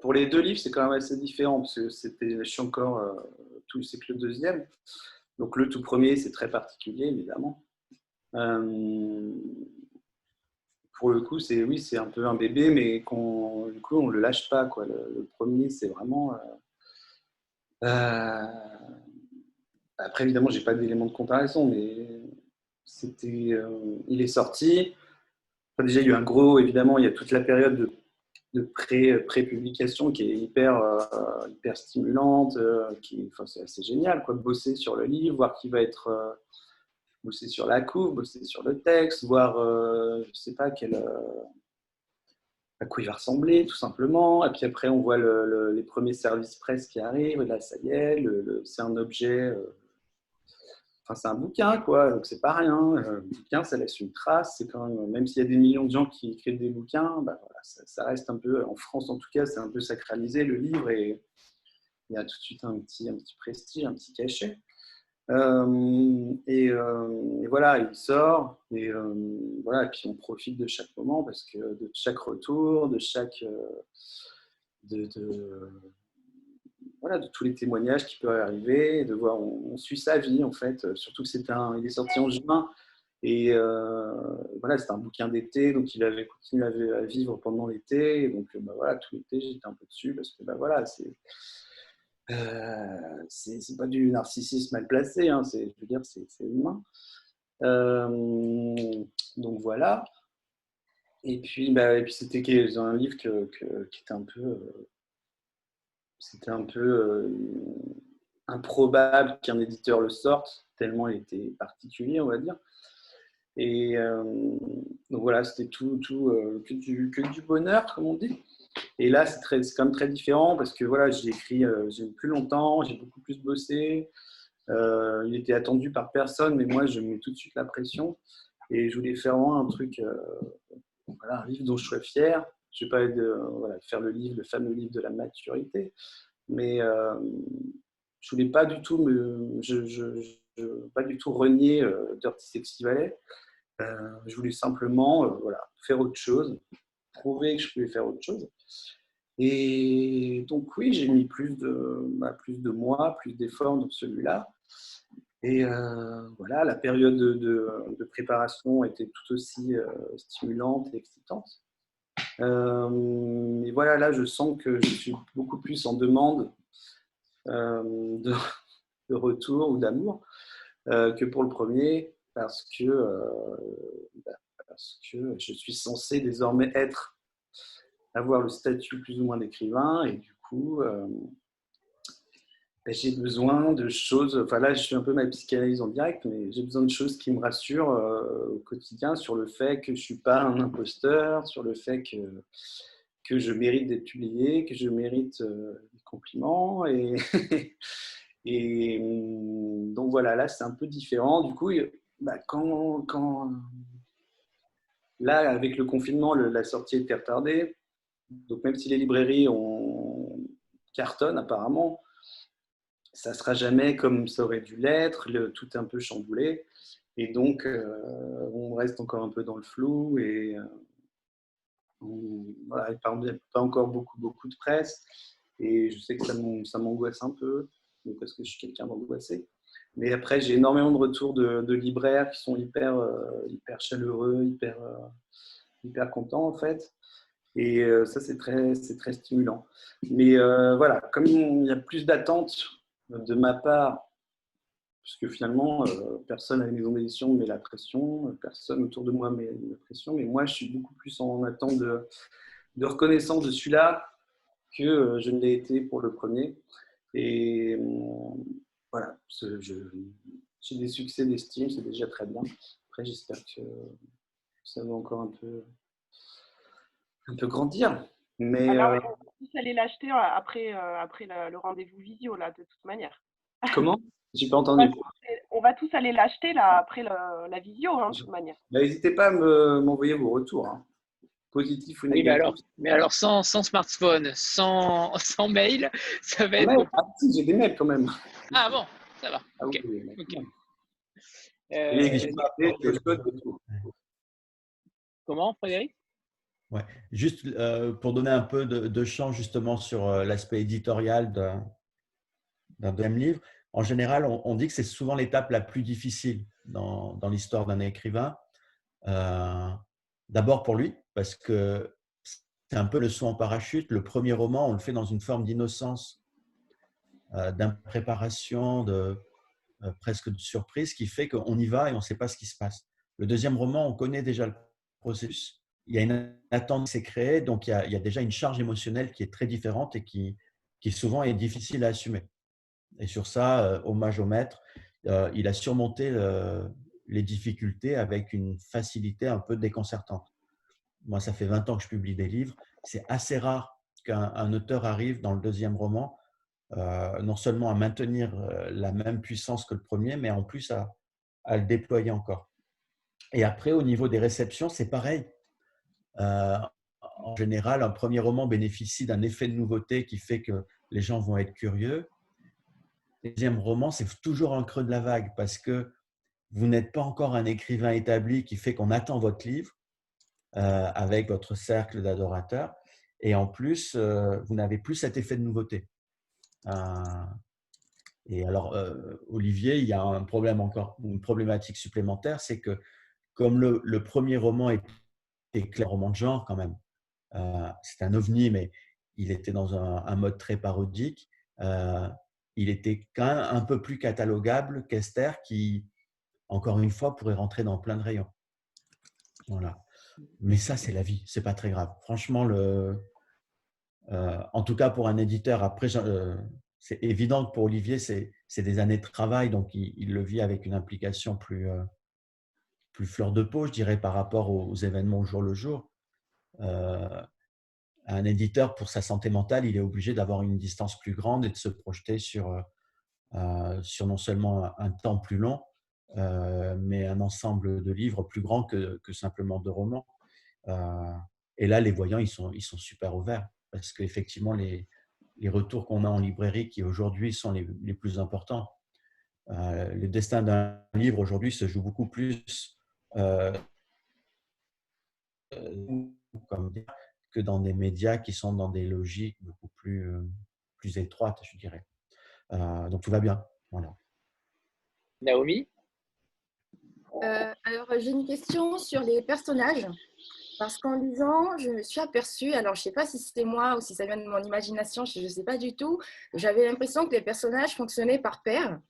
Pour les deux livres, c'est quand même assez différent parce que je suis encore c'est que le deuxième. Donc le tout premier, c'est très particulier, évidemment. Pour le coup, c'est un peu un bébé, mais du coup, on le lâche pas, quoi. Le premier, c'est vraiment. Après, évidemment, j'ai pas d'éléments de comparaison, mais il est sorti. Enfin, déjà, il y a eu évidemment, il y a toute la période de pré-publication qui est hyper stimulante, c'est assez génial, quoi, de bosser sur le livre, voir qui va être, bosser sur la couve, bosser sur le texte, voir, je sais pas, à quoi il va ressembler, tout simplement. Et puis après, on voit les premiers services presse qui arrivent, et là, ça y est, c'est un objet. C'est un bouquin, quoi, donc c'est pas rien. Le bouquin, ça laisse une trace. C'est quand même s'il y a des millions de gens qui écrivent des bouquins, bah voilà, ça reste un peu, en France en tout cas, c'est un peu sacralisé le livre et il y a tout de suite un petit prestige, un petit cachet. Et voilà, il sort et voilà, et puis on profite de chaque moment parce que de chaque retour, de chaque voilà, de tous les témoignages qui peuvent arriver, de voir, on suit sa vie en fait, surtout que il est sorti en juin et voilà, c'était un bouquin d'été, donc il avait continué à vivre pendant l'été, et donc bah, voilà, tout l'été j'étais un peu dessus parce que bah, voilà, c'est pas du narcissisme mal placé, hein, je veux dire, c'est humain. Donc voilà. Et puis c'était un livre qui était un peu improbable qu'un éditeur le sorte, tellement il était particulier, on va dire. Et donc voilà, c'était que du bonheur, comme on dit. Et là, c'est quand même très différent parce que voilà, j'ai écrit j'ai plus longtemps, j'ai beaucoup plus bossé. Il était attendu par personne, mais moi, je mets tout de suite la pression. Et je voulais faire vraiment un truc, un livre dont je sois fier. Je ne vais pas faire le fameux livre de la maturité, mais je voulais pas du tout pas du tout renier Dirty Sexy Valley. Je voulais simplement faire autre chose, prouver que je pouvais faire autre chose. Et donc oui, j'ai mis plus de mois, plus d'efforts dans celui-là. Et voilà, la période de préparation était tout aussi stimulante et excitante. Et voilà, là, je sens que je suis beaucoup plus en demande de retour ou d'amour que pour le premier, parce que je suis censé désormais avoir le statut plus ou moins d'écrivain, et du coup, j'ai besoin de choses, enfin là je suis un peu ma psychanalyse en direct, mais j'ai besoin de choses qui me rassurent au quotidien sur le fait que je ne suis pas un imposteur, sur le fait que je mérite d'être publié, que je mérite des compliments. Et, et donc voilà, là c'est un peu différent. Du coup, là avec le confinement, la sortie était retardée. Donc même si les librairies cartonnent apparemment, ça ne sera jamais comme ça aurait dû l'être, tout est un peu chamboulé. Et donc, on reste encore un peu dans le flou. Et Voilà, il n'y a pas encore beaucoup de presse. Et je sais que ça m'angoisse un peu, parce que je suis quelqu'un d'angoissé. Mais après, j'ai énormément de retours de libraires qui sont hyper chaleureux, hyper contents en fait. Et ça, c'est très stimulant. Mais voilà, comme il y a plus d'attentes de ma part, puisque finalement, personne à la maison d'édition met la pression, personne autour de moi met la pression, mais moi, je suis beaucoup plus en attente de reconnaissance de celui-là que je ne l'ai été pour le premier. Et voilà, j'ai des succès d'estime, c'est déjà très bien. Après, j'espère que ça va encore un peu grandir. Mais Alors, on va tous aller l'acheter après le rendez-vous visio, là, de toute manière. comment? J'ai pas entendu. On va tous aller l'acheter là, après la visio, hein, de toute manière. N'hésitez pas à m'envoyer vos retours, hein, positifs ou Oui, négatifs. mais alors sans smartphone, sans mail, ça va être compliqué. Si, j'ai des mails quand même. Ah bon, ça va. Ah, Ok. oui, Ok. Comment, Frédéric? Ouais. Juste pour donner un peu de champ justement sur l'aspect éditorial d'un deuxième livre, en général, on dit que c'est souvent l'étape la plus difficile dans l'histoire d'un écrivain. D'abord pour lui, parce que c'est un peu le saut en parachute. Le premier roman, on le fait dans une forme d'innocence, d'impréparation, presque de surprise, qui fait qu'on y va et on ne sait pas ce qui se passe. Le deuxième roman, on connaît déjà le processus. Il y a une attente qui s'est créée, donc il y a déjà une charge émotionnelle qui est très différente et qui souvent est difficile à assumer. Et sur ça, hommage au maître, il a surmonté les difficultés avec une facilité un peu déconcertante. Moi, ça fait 20 ans que je publie des livres. C'est assez rare qu'un auteur arrive dans le deuxième roman, non seulement à maintenir la même puissance que le premier, mais en plus à le déployer encore. Et après, au niveau des réceptions, c'est pareil. En général, un premier roman bénéficie d'un effet de nouveauté qui fait que les gens vont être curieux. Le deuxième roman, c'est toujours un creux de la vague parce que vous n'êtes pas encore un écrivain établi qui fait qu'on attend votre livre avec votre cercle d'adorateurs. Et en plus, vous n'avez plus cet effet de nouveauté. Et alors, Olivier, il y a un problème encore, une problématique supplémentaire, c'est que comme le premier roman était clairement un roman de genre quand même, c'est un ovni, mais il était dans un mode très parodique. Il était quand même un peu plus catalogable qu'Esther, qui, encore une fois, pourrait rentrer dans plein de rayons. Voilà. Mais ça, c'est la vie, c'est pas très grave. Franchement, en tout cas pour un éditeur, après, c'est évident que pour Olivier, c'est des années de travail, donc il le vit avec une implication plus fleur de peau, je dirais, par rapport aux événements au jour le jour. Un éditeur, pour sa santé mentale, il est obligé d'avoir une distance plus grande et de se projeter sur non seulement un temps plus long, mais un ensemble de livres plus grand que simplement de romans. Et là, les voyants, ils sont super ouverts parce qu'effectivement, les retours qu'on a en librairie qui aujourd'hui sont les plus importants. Le destin d'un livre aujourd'hui se joue beaucoup plus comme que dans des médias qui sont dans des logiques beaucoup plus étroites, je dirais. Donc tout va bien. Voilà. Naomi? Alors, j'ai une question sur les personnages. Parce qu'en lisant, je me suis aperçue, alors je ne sais pas si c'était moi ou si ça vient de mon imagination, je ne sais pas du tout, j'avais l'impression que les personnages fonctionnaient par paire,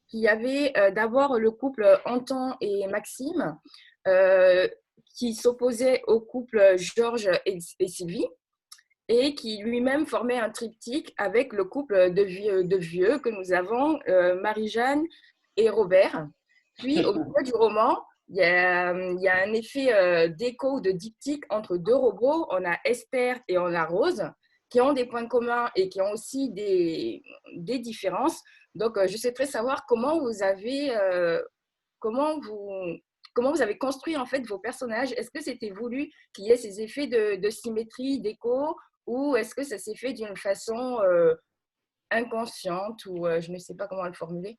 qu'il y avait d'abord le couple Anton et Maxime, qui s'opposait au couple Georges et Sylvie, et qui lui-même formait un triptyque avec le couple de vieux que nous avons, Marie-Jeanne et Robert. Puis, au milieu du roman, il y a un effet d'écho, de diptyque entre deux robots. On a Esther et on a Rose, qui ont des points communs et qui ont aussi des différences. Donc, je souhaiterais savoir comment vous avez construit en fait vos personnages. Est-ce que c'était voulu qu'il y ait ces effets de symétrie, d'écho, ou est-ce que ça s'est fait d'une façon inconsciente, ou je ne sais pas comment le formuler?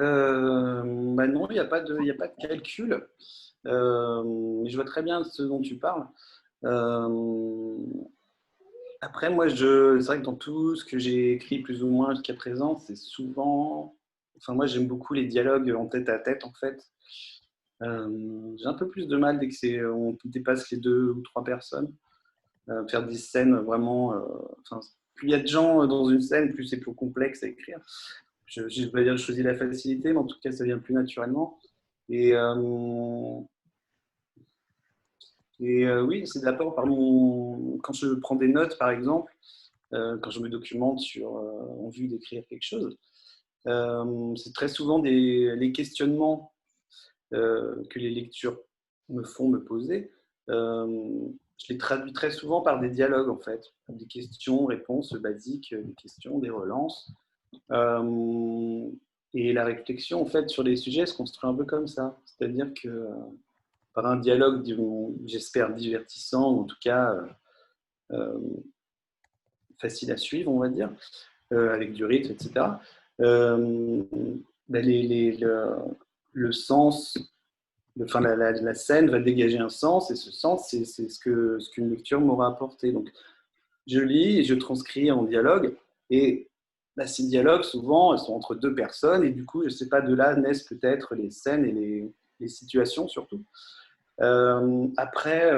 Non, il n'y a pas de calcul. Mais je vois très bien ce dont tu parles. Euh, Après, moi, c'est vrai que dans tout ce que j'ai écrit plus ou moins jusqu'à présent, c'est souvent. Enfin, moi, j'aime beaucoup les dialogues en tête à tête, en fait. J'ai un peu plus de mal dès que on dépasse les 2 ou 3 personnes. Faire des scènes vraiment. Enfin, plus il y a de gens dans une scène, plus c'est plus complexe à écrire. Je ne vais pas dire que je choisis la facilité, mais en tout cas, ça vient plus naturellement. Et, oui, c'est de la peur quand je prends des notes, par exemple, quand je me documente en vue d'écrire quelque chose. C'est très souvent les questionnements que les lectures me font me poser. Je les traduis très souvent par des dialogues, en fait, des questions, réponses basiques, des questions, des relances. Et la réflexion, en fait, sur les sujets se construit un peu comme ça. C'est-à-dire que par un dialogue, j'espère, divertissant, ou en tout cas euh, facile à suivre, on va dire, avec du rythme, etc. Ben le sens, enfin la scène va dégager un sens, et ce sens, c'est ce qu'une lecture m'aura apporté. Donc, je lis et je transcris en dialogue, et ben, ces dialogues, souvent, sont entre 2 personnes, et du coup, je ne sais pas, de là naissent peut-être les scènes et les situations, surtout. Après,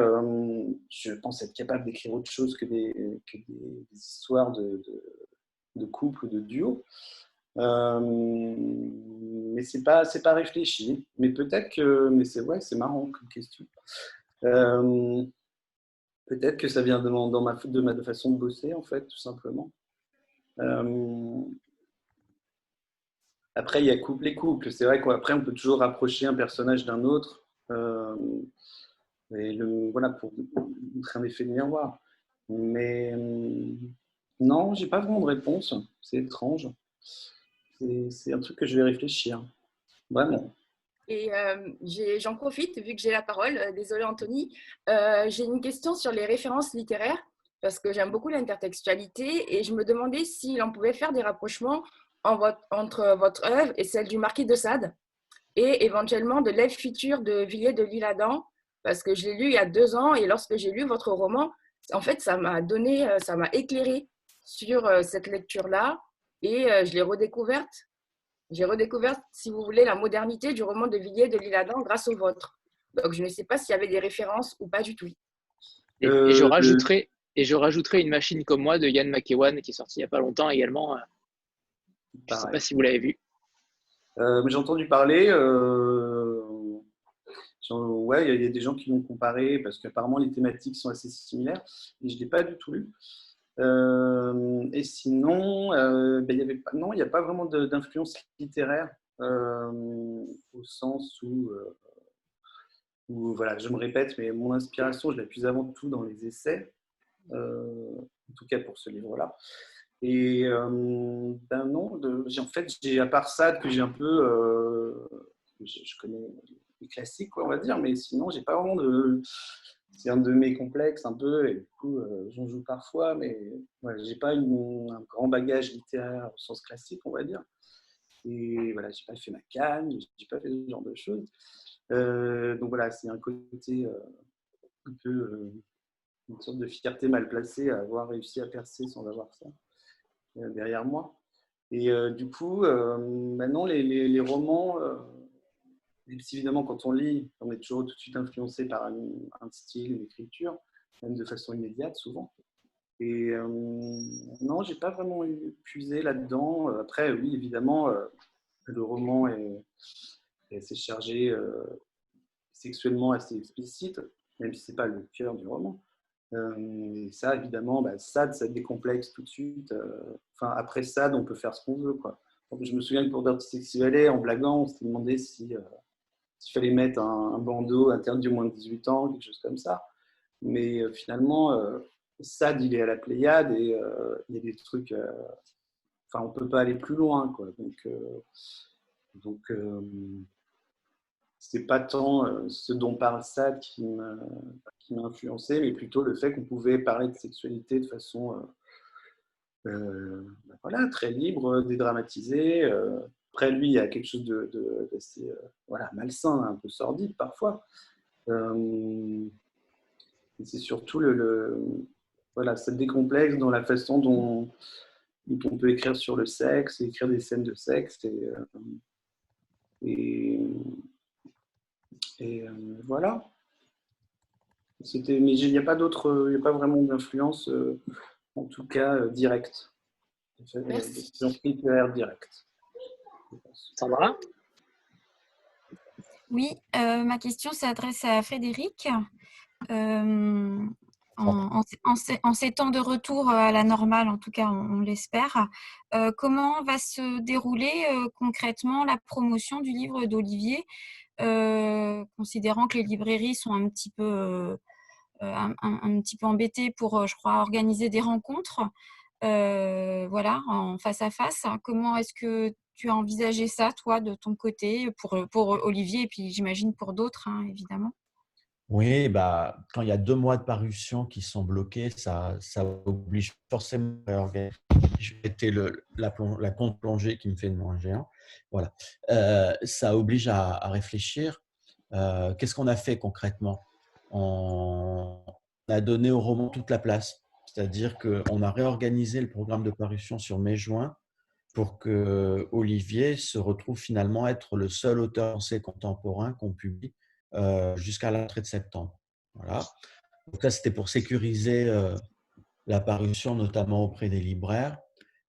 je pense être capable d'écrire autre chose que des histoires de couple ou de duo. Mais c'est pas réfléchi. Mais peut-être que, mais c'est marrant comme question. Euh, Peut-être que ça vient de ma façon de bosser, en fait, tout simplement. Après, il y a les couples. C'est vrai qu'après, on peut toujours rapprocher un personnage d'un autre. Et voilà, pour montrer un effet de miroir. Mais non, j'ai pas vraiment de réponse. C'est étrange. C'est un truc que je vais réfléchir. Vraiment. Et j'en profite, vu que j'ai la parole, désolée Anthony, j'ai une question sur les références littéraires, parce que j'aime beaucoup l'intertextualité, et je me demandais si l'on pouvait faire des rapprochements entre votre œuvre et celle du Marquis de Sade, et éventuellement de l'Elfe futur de Villiers de l'Isle-Adam, parce que je l'ai lu il y a 2 ans, et lorsque j'ai lu votre roman, en fait, ça m'a éclairé sur cette lecture-là, et je l'ai redécouverte. J'ai redécouvert, si vous voulez, la modernité du roman de Villiers de l'Isle-Adam grâce au vôtre. Donc, je ne sais pas s'il y avait des références ou pas du tout. Et je rajouterai une machine comme moi de Ian McEwan qui est sorti il n'y a pas longtemps également. Je ne sais pas si vous l'avez vu. J'ai entendu parler. Ouais, il y a des gens qui l'ont comparé parce qu'apparemment les thématiques sont assez similaires. Et je ne l'ai pas du tout lu. Et sinon, ben, il n'y a pas vraiment d'influence littéraire au sens où, voilà, je me répète, mais mon inspiration, je la puise avant tout dans les essais, en tout cas pour ce livre-là. Et ben non, en fait, à part ça, que j'ai un peu, je connais les classiques, quoi, on va dire, mais sinon, j'ai pas vraiment de. C'est un de mes complexes un peu, et du coup, j'en joue parfois, mais ouais, j'ai pas un grand bagage littéraire au sens classique, on va dire. Et voilà, j'ai pas fait ma canne, j'ai pas fait ce genre de choses. Donc voilà, c'est un côté un peu une sorte de fierté mal placée à avoir réussi à percer sans avoir ça derrière moi. Et du coup, maintenant, les romans, évidemment, quand on lit, on est toujours tout de suite influencé par un style, une écriture, même de façon immédiate, souvent. Et non, j'ai pas vraiment puisé là-dedans. Après, oui, évidemment, le roman est assez chargé sexuellement, assez explicite, même si c'est pas le cœur du roman. Et ça, évidemment, Sade, ça décomplexe tout de suite. Enfin, après Sade, on peut faire ce qu'on veut, quoi. Donc, je me souviens que pour Dirty Sexy Valley, en blaguant, on s'était demandé s'il fallait mettre un bandeau interdit au moins de 18 ans, quelque chose comme ça. Mais finalement, Sade, il est à la Pléiade, et il y a des trucs. Enfin, on peut pas aller plus loin, quoi. Donc c'est pas tant ce dont parle Sade qui m'a influencé, mais plutôt le fait qu'on pouvait parler de sexualité de façon voilà, très libre, dédramatisée. Après, lui, il y a quelque chose d'assez voilà, malsain, un peu sordide parfois. Et c'est surtout voilà, ça décomplexe dans la façon dont on peut écrire sur le sexe, et écrire des scènes de sexe. Et voilà. Mais il n'y a pas il n'y a pas vraiment d'influence, en tout cas directe. Merci. D'influence littéraire directe. Sandra? Oui, ma question s'adresse à Frédéric. En ces temps de retour à la normale, en tout cas on l'espère, comment va se dérouler concrètement la promotion du livre d'Olivier, considérant que les librairies sont un petit peu embêtées pour, je crois, organiser des rencontres, voilà, en face à face. Comment est-ce que tu as envisagé ça, toi, de ton côté, pour Olivier et puis j'imagine pour d'autres, hein, évidemment? Oui, bah, quand il y a 2 mois de parution qui sont bloqués, ça oblige forcément à réorganiser. Je vais été la contre-plongée qui me fait de moi un géant. Voilà. Ça oblige à réfléchir. Qu'est-ce qu'on a fait concrètement? On a donné au roman toute la place. C'est-à-dire qu'on a réorganisé le programme de parution sur mai-juin pour que Olivier se retrouve finalement être le seul auteur français contemporain qu'on publie jusqu'à la rentrée de septembre. Voilà. Donc là, c'était pour sécuriser la parution, notamment auprès des libraires.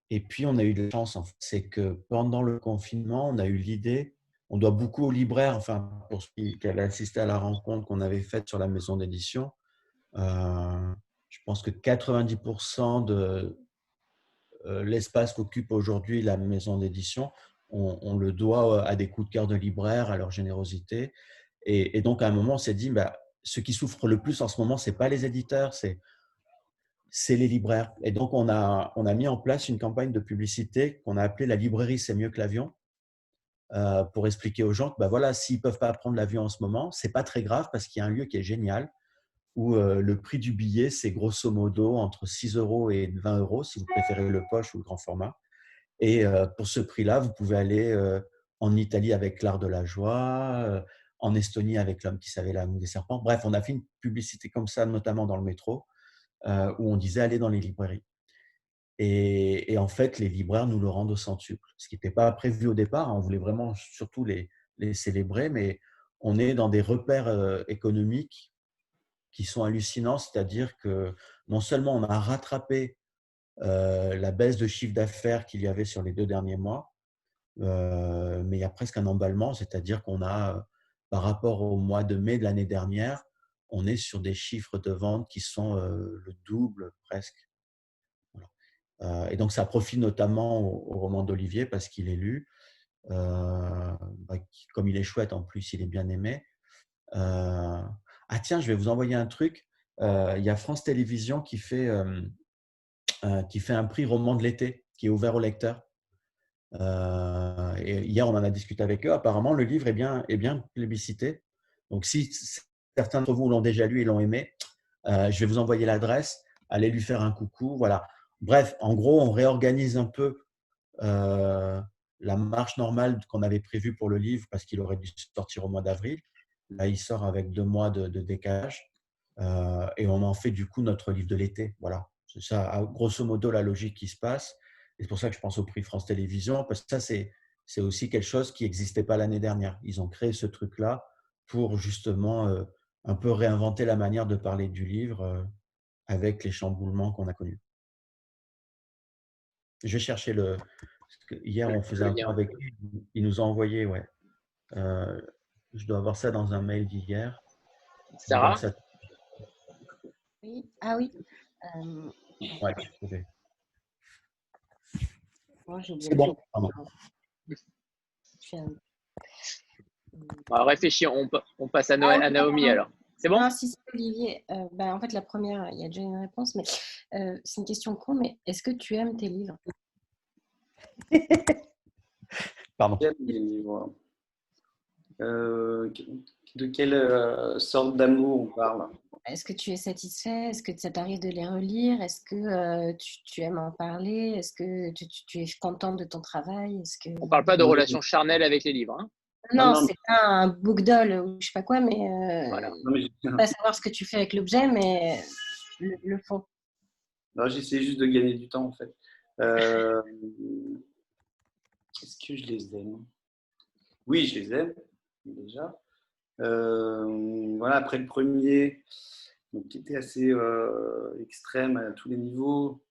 Et puis, on a eu de la chance, en fait, c'est que pendant le confinement, on a eu l'idée, on doit beaucoup aux libraires, enfin, pour ceux qui avaient assisté à la rencontre qu'on avait faite sur la maison d'édition, je pense que 90% de l'espace qu'occupe aujourd'hui la maison d'édition, on le doit à des coups de cœur de libraires, à leur générosité. Et donc, à un moment, on s'est dit, bah, ceux qui souffrent le plus en ce moment, ce n'est pas les éditeurs, c'est les libraires. Et donc, on a mis en place une campagne de publicité qu'on a appelée « La librairie, c'est mieux que l'avion », pour expliquer aux gens que bah, voilà, s'ils ne peuvent pas prendre l'avion en ce moment, ce n'est pas très grave parce qu'il y a un lieu qui est génial où le prix du billet, c'est grosso modo entre 6 € et 20 € si vous préférez le poche ou le grand format. Et pour ce prix-là, vous pouvez aller en Italie avec l'art de la joie, en Estonie avec l'homme qui savait la langue des serpents. Bref, on a fait une publicité comme ça, notamment dans le métro, où on disait aller dans les librairies. Et en fait, les libraires nous le rendent au centuple, ce qui n'était pas prévu au départ. On voulait vraiment surtout les célébrer, mais on est dans des repères économiques qui sont hallucinants, c'est-à-dire que non seulement on a rattrapé la baisse de chiffre d'affaires qu'il y avait sur les 2 derniers mois, mais il y a presque un emballement, c'est-à-dire qu'on a, par rapport au mois de mai de l'année dernière, on est sur des chiffres de vente qui sont le double presque. Voilà. Et donc, ça profite notamment au roman d'Olivier parce qu'il est lu. Comme il est chouette, en plus, il est bien aimé. Ah tiens, je vais vous envoyer un truc. Il y a France Télévisions qui fait un prix roman de l'été qui est ouvert aux lecteurs. Et hier, on en a discuté avec eux. Apparemment, le livre est bien plébiscité. Donc, si certains d'entre vous l'ont déjà lu et l'ont aimé, je vais vous envoyer l'adresse. Allez lui faire un coucou. Voilà. Bref, en gros, on réorganise un peu la marche normale qu'on avait prévue pour le livre parce qu'il aurait dû sortir au mois d'avril. Là, il sort avec 2 mois de décalage. Et on en fait du coup notre livre de l'été. Voilà. C'est ça, grosso modo, la logique qui se passe. Et c'est pour ça que je pense au prix France Télévisions, parce que ça, c'est aussi quelque chose qui n'existait pas l'année dernière. Ils ont créé ce truc-là pour justement un peu réinventer la manière de parler du livre avec les chamboulements qu'on a connus. Je vais chercher hier, on faisait un point avec lui. Il nous a envoyé, ouais. Je dois avoir ça dans un mail d'hier. Sarah? Oui. Ah oui. Ouais, j'ai trouvé. C'est bon. Pardon. Réfléchis, on passe à Naomi alors. C'est bon? Non, si, Olivier. En fait, la première, il y a déjà une réponse, mais c'est une question con, mais est-ce que tu aimes tes livres? Pardon. J'aime les livres. De quelle sorte d'amour on parle? Est-ce que tu es satisfait? Est-ce que ça t'arrive de les relire? Est-ce que tu aimes en parler? Est-ce que tu es contente de ton travail? On ne parle pas de relations charnelles avec les livres. Hein. Non, Non, non, c'est pas un book doll ou je sais pas quoi, mais voilà. Non, mais pas savoir ce que tu fais avec l'objet, mais le fond. non, j'essaie juste de gagner du temps en fait. Euh, Est-ce que je les aime? Oui, je les aime déjà. Voilà, après le premier, donc, qui était assez extrême à tous les niveaux,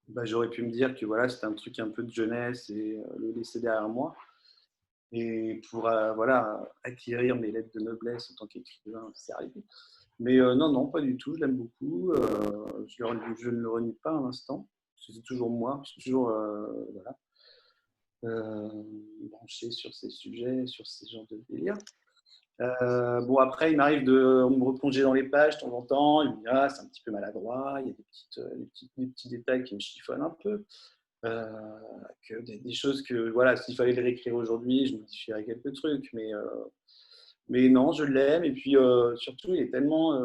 bah, j'aurais pu me dire que voilà, c'était un truc un peu de jeunesse et le laisser derrière moi. Et pour voilà, acquérir mes lettres de noblesse en tant qu'écrivain, c'est arrivé. Mais non, non, pas du tout, je l'aime beaucoup. Je ne le renie pas un instant. C'est toujours moi, je suis toujours voilà, branché sur ces sujets, sur ces genres de délire. Bon, après, il m'arrive de me replonger dans les pages de temps en temps. Il me dit, ah, c'est un petit peu maladroit. Il y a des petits détails qui me chiffonnent un peu. Euh, des choses que, voilà, s'il fallait les réécrire aujourd'hui, je modifierais quelques trucs. Mais non, je l'aime. Et puis, surtout, il est tellement.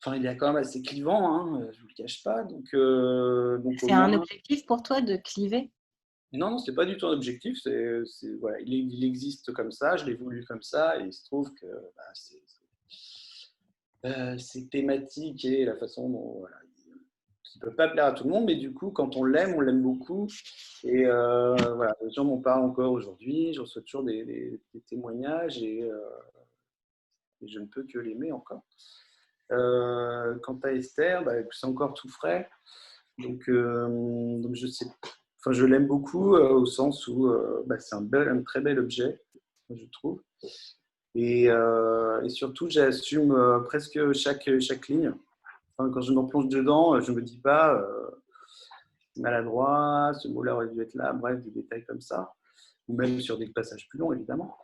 Enfin, il est quand même assez clivant, hein, je ne vous le cache pas. Donc au C'est un moins. objectif pour toi de cliver? Non, non, c'est pas du tout un objectif. Voilà, il existe comme ça, je l'ai voulu comme ça, et il se trouve que bah, c'est thématique et la façon dont voilà, qui ne peut pas plaire à tout le monde, mais du coup, quand on l'aime beaucoup. Et voilà, les gens m'en parlent encore aujourd'hui, je reçois toujours des témoignages et je ne peux que l'aimer encore. Quant à Esther, bah, c'est encore tout frais, donc je sais, enfin, je l'aime beaucoup au sens où bah, c'est un très bel objet, je trouve. Et surtout, j'assume presque chaque ligne. Enfin, quand je m'en plonge dedans, je ne me dis pas maladroit, ce mot-là aurait dû être là, bref, des détails comme ça, ou même sur des passages plus longs, évidemment.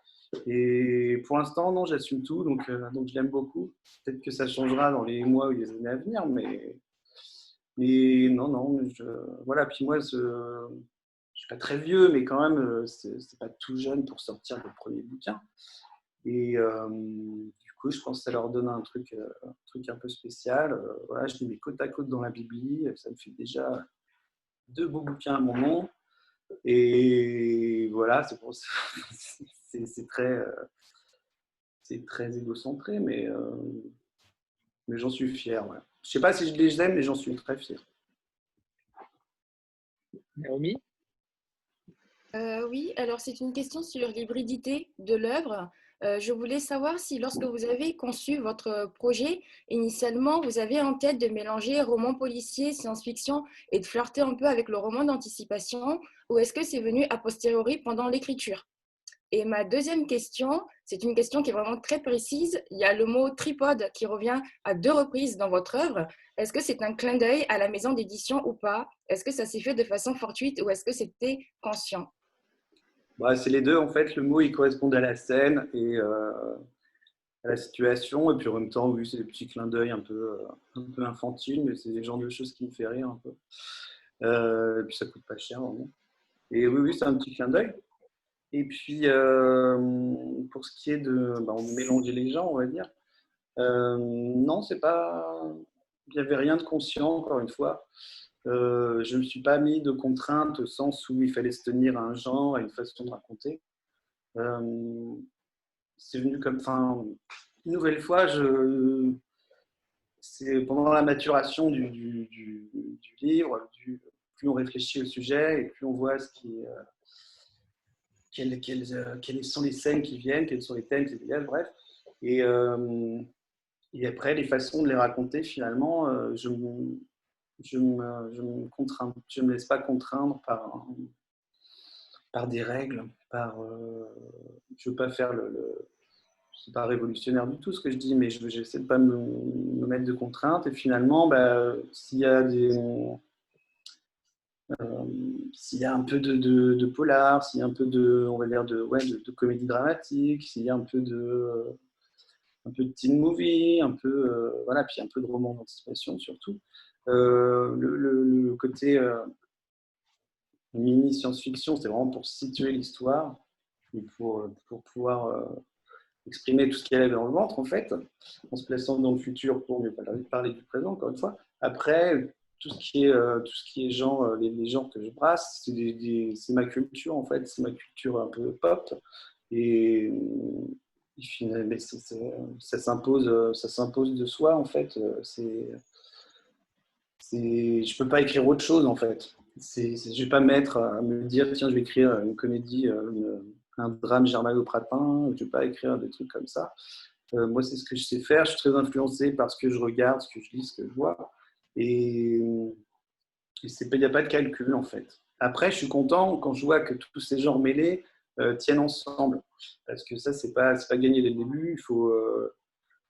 Et pour l'instant, non, j'assume tout, donc je l'aime beaucoup. Peut-être que ça changera dans les mois ou les années à venir, mais non, non, voilà. Puis moi, je ne suis pas très vieux, mais quand même, c'est pas tout jeune pour sortir le premier bouquin. Et du coup, je pense que ça leur donne un truc un peu spécial. Voilà, je les mets côte à côte dans la bibli, ça me fait déjà 2 beaux bouquins à mon nom. Et voilà, c'est très égocentré, mais j'en suis fier. Ouais. Je ne sais pas si je les aime, mais j'en suis très fier. Naomi? Oui, alors c'est une question sur l'hybridité de l'œuvre. Je voulais savoir si lorsque vous avez conçu votre projet, initialement, vous avez en tête de mélanger roman policier, science-fiction et de flirter un peu avec le roman d'anticipation, ou est-ce que c'est venu a posteriori pendant l'écriture? Et ma deuxième question, c'est une question qui est vraiment très précise. Il y a le mot tripode qui revient à 2 reprises dans votre œuvre. Est-ce que c'est un clin d'œil à la maison d'édition ou pas? Est-ce que ça s'est fait de façon fortuite ou est-ce que c'était conscient? Bah, c'est les deux, en fait. Le mot, il correspond à la scène et à la situation. Et puis en même temps, oui, c'est des petits clins d'œil un peu infantiles, mais c'est les genres de choses qui me font rire un peu. Et puis ça coûte pas cher, vraiment. Et oui, oui, c'est un petit clin d'œil. Et puis, pour ce qui est de mélanger les gens, on va dire, non, c'est pas. Il n'y avait rien de conscient, encore une fois. Je ne me suis pas mis de contraintes au sens où il fallait se tenir à un genre, à une façon de raconter. C'est venu comme. Enfin, une nouvelle fois, c'est pendant la maturation du livre, plus on réfléchit au sujet et plus on voit quelles sont les scènes qui viennent, quels sont les thèmes qui viennent, bref. Et, et après, les façons de les raconter, finalement, je me laisse pas contraindre par des règles, je veux pas faire c'est pas révolutionnaire du tout ce que je dis, mais j'essaie de pas me mettre de contraintes. Et finalement, bah, s'il y a un peu de polar, s'il y a un peu on va dire de comédie dramatique, s'il y a un peu de teen movie, un peu voilà, puis un peu de roman d'anticipation surtout. Le côté mini science-fiction, c'est vraiment pour situer l'histoire et pour pouvoir exprimer tout ce qu'il y a dans le ventre en fait, en se plaçant dans le futur pour mieux parler du présent encore une fois. Après, tout ce qui est genre, les genres que je brasse, c'est ma culture en fait, c'est ma culture un peu pop. Et finalement, ça s'impose de soi en fait. Je peux pas écrire autre chose en fait. Je vais pas mettre à me dire tiens je vais écrire une comédie, un drame germano-pratin. Je vais pas écrire des trucs comme ça. Moi c'est ce que je sais faire. Je suis très influencé par ce que je regarde, ce que je lis, ce que je vois. Et il n'y a pas de calcul en fait. Après je suis content quand je vois que tous ces genres mêlés tiennent ensemble. Parce que ça c'est pas gagné dès le début. Il faut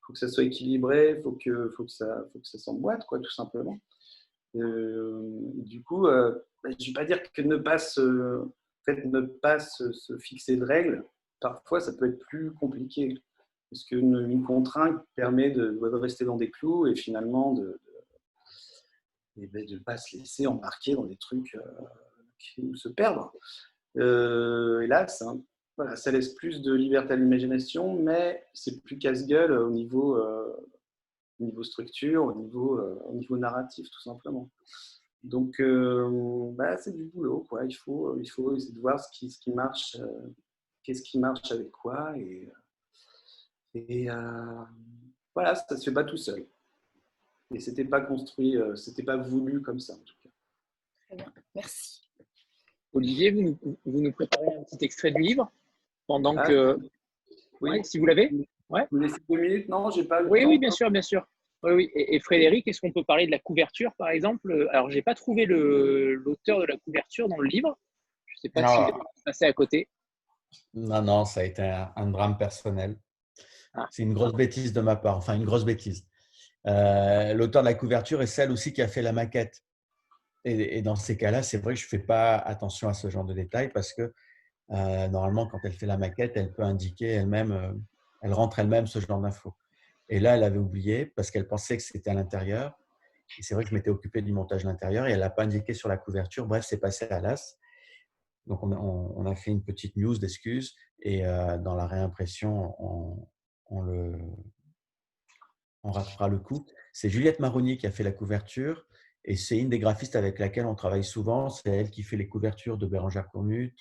que ça soit équilibré. Faut que ça s'emboîte quoi tout simplement. Du coup, je ne vais pas dire que ne pas se fixer de règles, parfois ça peut être plus compliqué. Parce qu'une contrainte permet de rester dans des clous et finalement de ne pas se laisser embarquer dans des trucs ou se perdre. Et là, voilà, ça laisse plus de liberté à l'imagination, mais c'est plus casse-gueule au niveau structure, au niveau narratif, tout simplement. Donc, c'est du boulot, quoi. Il faut essayer de voir ce qui marche, qu'est-ce qui marche avec quoi, et voilà, ça se fait pas tout seul. Et c'était pas construit, c'était pas voulu comme ça en tout cas. Très bien, merci. Olivier, vous nous préparez un petit extrait du livre pendant que. Oui, ouais, si vous l'avez. Ouais. Vous laissez 2 minutes? Non, j'ai pas le temps. Oui, bien sûr, bien sûr. Oui. Et Frédéric, est-ce qu'on peut parler de la couverture, par exemple? Alors, j'ai pas trouvé l'auteur de la couverture dans le livre. Je sais pas s'il est passé à côté. Non, ça a été un drame personnel. C'est une grosse bêtise de ma part, enfin une grosse bêtise. L'auteur de la couverture est celle aussi qui a fait la maquette. Et dans ces cas-là, c'est vrai que je ne fais pas attention à ce genre de détails parce que normalement, quand elle fait la maquette, elle peut indiquer elle-même, elle rentre elle-même ce genre d'infos. Et là, elle avait oublié parce qu'elle pensait que c'était à l'intérieur. Et c'est vrai que je m'étais occupé du montage de l'intérieur et elle ne l'a pas indiqué sur la couverture. Bref, c'est passé à l'as. Donc, on a fait une petite news d'excuses et dans la réimpression, on rattrapera le coup. C'est Juliette Maroni qui a fait la couverture et c'est une des graphistes avec laquelle on travaille souvent. C'est elle qui fait les couvertures de Bérengère Cornut.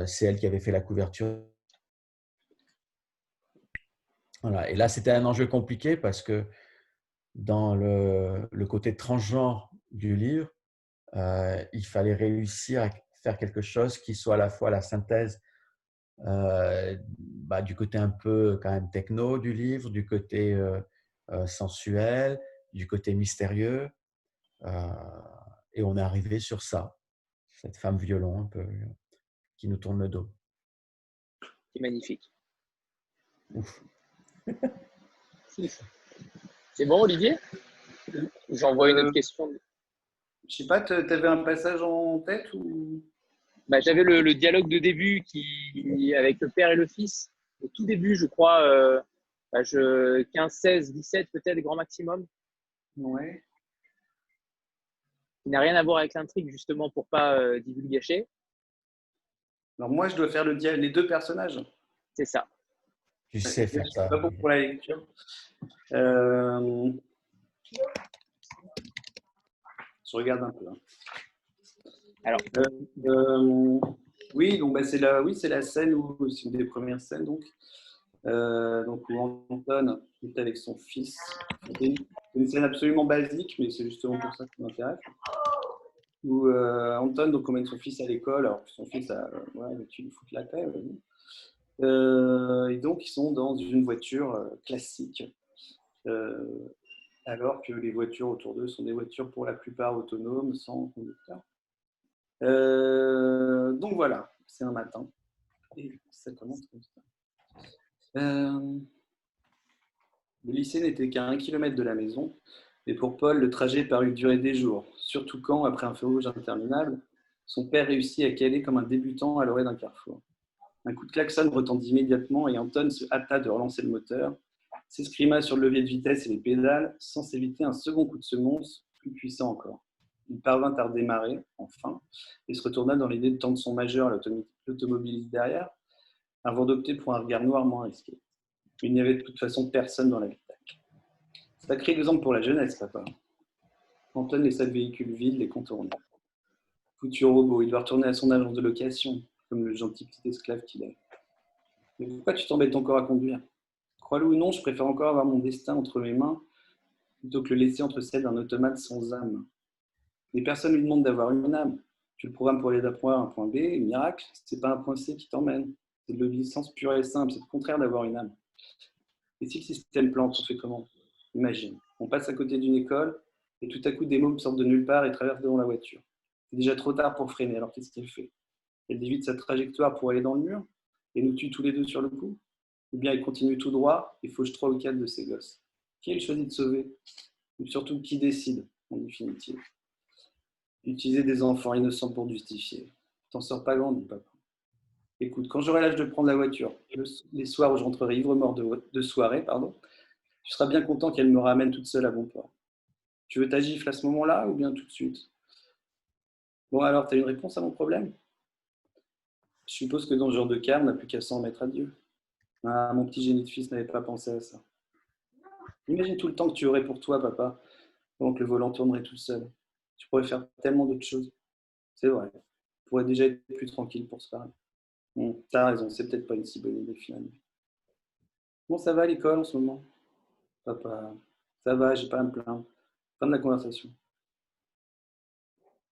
C'est elle qui avait fait la couverture. Voilà. Et là, c'était un enjeu compliqué parce que dans le côté transgenre du livre, il fallait réussir à faire quelque chose qui soit à la fois la synthèse du côté un peu quand même techno du livre, du côté sensuel, du côté mystérieux. Et on est arrivé sur ça, cette femme violon un peu qui nous tourne le dos. C'est magnifique. Ouf. C'est bon, Olivier? J'envoie une autre question. Je sais pas, tu avais un passage en tête ou... J'avais le dialogue de début avec le père et le fils. Au tout début, je crois, page 15, 16, 17 peut-être, grand maximum. Ouais. Il n'a rien à voir avec l'intrigue, justement, pour pas divulgacher. Alors moi, je dois faire les 2 personnages. C'est ça. Tu sais faire ça. Pas bon pour la lecture. Je regarde un peu. Hein. Alors, oui, donc c'est la scène où c'est une des premières scènes donc où Anton est avec son fils. C'est une scène absolument basique, mais c'est justement pour ça que ça m'intéresse. Où Anton donc emmène son fils à l'école, alors que son fils a tu lui foutre la paix. Et donc ils sont dans une voiture classique. Alors que les voitures autour d'eux sont des voitures pour la plupart autonomes, sans conducteur. Donc voilà, c'est un matin. Et ça commence comme ça. Le lycée n'était qu'à 1 kilomètre de la maison, et pour Paul, le trajet parut durer des jours, surtout quand, après un feu rouge interminable, son père réussit à caler comme un débutant à l'orée d'un carrefour. Un coup de klaxon retentit immédiatement et Anton se hâta de relancer le moteur, s'escrima sur le levier de vitesse et les pédales, sans s'éviter un second coup de semonce, plus puissant encore. Il parvint à redémarrer, enfin, et se retourna dans l'idée de tendre son majeur à l'automobiliste derrière, avant d'opter pour un regard noir moins risqué. Il n'y avait de toute façon personne dans l'habitacle. Sacré exemple pour la jeunesse, papa. Anton laissa le véhicule vide les contourner. Foutu robot, il doit retourner à son agence de location, comme le gentil petit esclave qu'il est. Mais pourquoi tu t'embêtes encore à conduire? Crois-le ou non, je préfère encore avoir mon destin entre mes mains plutôt que le laisser entre celles d'un automate sans âme. Mais personne ne lui demande d'avoir une âme. Tu le programmes pour aller d'un point A à un point B, et miracle, c'est pas un point C qui t'emmène. C'est de l'obéissance pure et simple, c'est le contraire d'avoir une âme. Et si le système plante, on fait comment? Imagine, on passe à côté d'une école, et tout à coup des mômes sortent de nulle part et traversent devant la voiture. C'est déjà trop tard pour freiner, alors qu'est-ce qu'elle fait? Elle dévie sa trajectoire pour aller dans le mur, et nous tue tous les deux sur le coup? Ou bien elle continue tout droit et fauche 3 ou 4 de ses gosses? Qui elle choisit de sauver? Ou surtout, qui décide, en définitive? Utiliser des enfants innocents pour justifier. T'en sors pas grandi, papa. Écoute, quand j'aurai l'âge de prendre la voiture, les soirs où je rentrerai ivre-mort de soirée, tu seras bien content qu'elle me ramène toute seule à bon port. Tu veux ta gifle à ce moment-là ou bien tout de suite? Bon alors, t'as une réponse à mon problème? Je suppose que dans ce genre de cas, on n'a plus qu'à s'en remettre à Dieu. Ah, mon petit génie de fils n'avait pas pensé à ça. Imagine tout le temps que tu aurais pour toi, papa, pendant que le volant tournerait tout seul. Tu pourrais faire tellement d'autres choses. C'est vrai. Tu pourrais déjà être plus tranquille pour se parler. Bon, t'as raison, c'est peut-être pas une si bonne idée finalement. Bon, ça va à l'école en ce moment? Papa, ça va, j'ai pas à me plaindre. Fin de la conversation.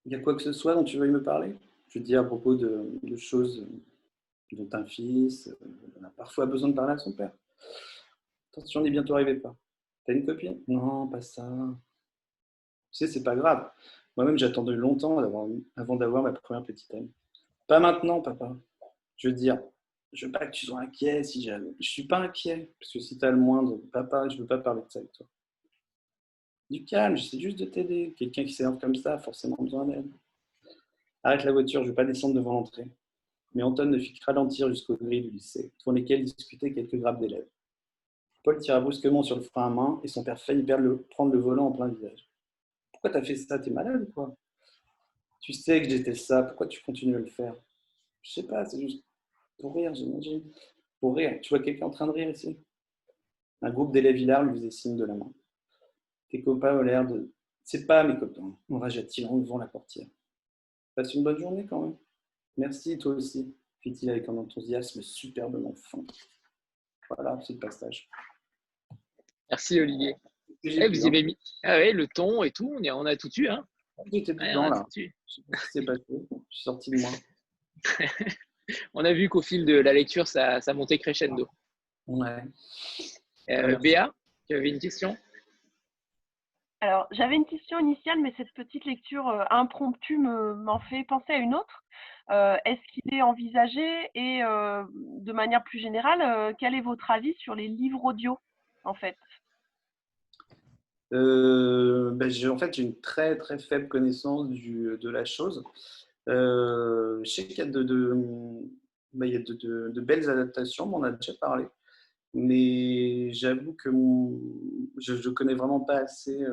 Il y a quoi que ce soit dont tu veuilles me parler? Je veux dire à propos de choses dont un fils a parfois besoin de parler à son père. Attention, on est bientôt arrivé pas. T'as une copine? Non, pas ça. Tu sais, c'est pas grave. Moi-même, j'attendais longtemps avant d'avoir ma première petite amie. Pas maintenant, papa. Je veux dire, je veux pas que tu sois inquiet si jamais. Je suis pas inquiet, parce que si tu as le moindre, papa, je veux pas parler de ça avec toi. Du calme, j'essaie juste de t'aider. Quelqu'un qui s'énerve comme ça a forcément besoin d'aide. Arrête la voiture, je veux pas descendre devant l'entrée. Mais Anton ne fit que ralentir jusqu'aux grilles du lycée, devant lesquelles discutaient quelques grappes d'élèves. Paul tira brusquement sur le frein à main et son père faillit prendre le volant en plein visage. Pourquoi t'as fait ça? T'es malade ou quoi? Tu sais que j'étais ça, pourquoi tu continues à le faire? Je sais pas, c'est juste pour rire, j'imagine. Pour rire. Tu vois quelqu'un en train de rire ici? Un groupe d'élèves hilars lui faisait signe de la main. Tes copains ont l'air de... C'est pas mes copains, enragea-t-il en ouvrant la portière. Passe une bonne journée quand même. Merci, toi aussi, fit-il avec un enthousiasme superbement fin. Voilà, c'est le passage. Merci Olivier. Vous y avez mis le ton et tout, on a tout eu. Hein. J'étais dedans là. Je sais pas ce qui s'est passé. Je suis sorti de moi. On a vu qu'au fil de la lecture, ça montait crescendo. Ouais. Béa, tu avais une question? Alors, j'avais une question initiale, mais cette petite lecture impromptue m'en fait penser à une autre. Est-ce qu'il est envisagé et de manière plus générale, quel est votre avis sur les livres audio en fait? J'ai une très très faible connaissance de la chose. Je sais qu'il y a de belles adaptations, on en a déjà parlé, mais j'avoue que je ne connais vraiment pas assez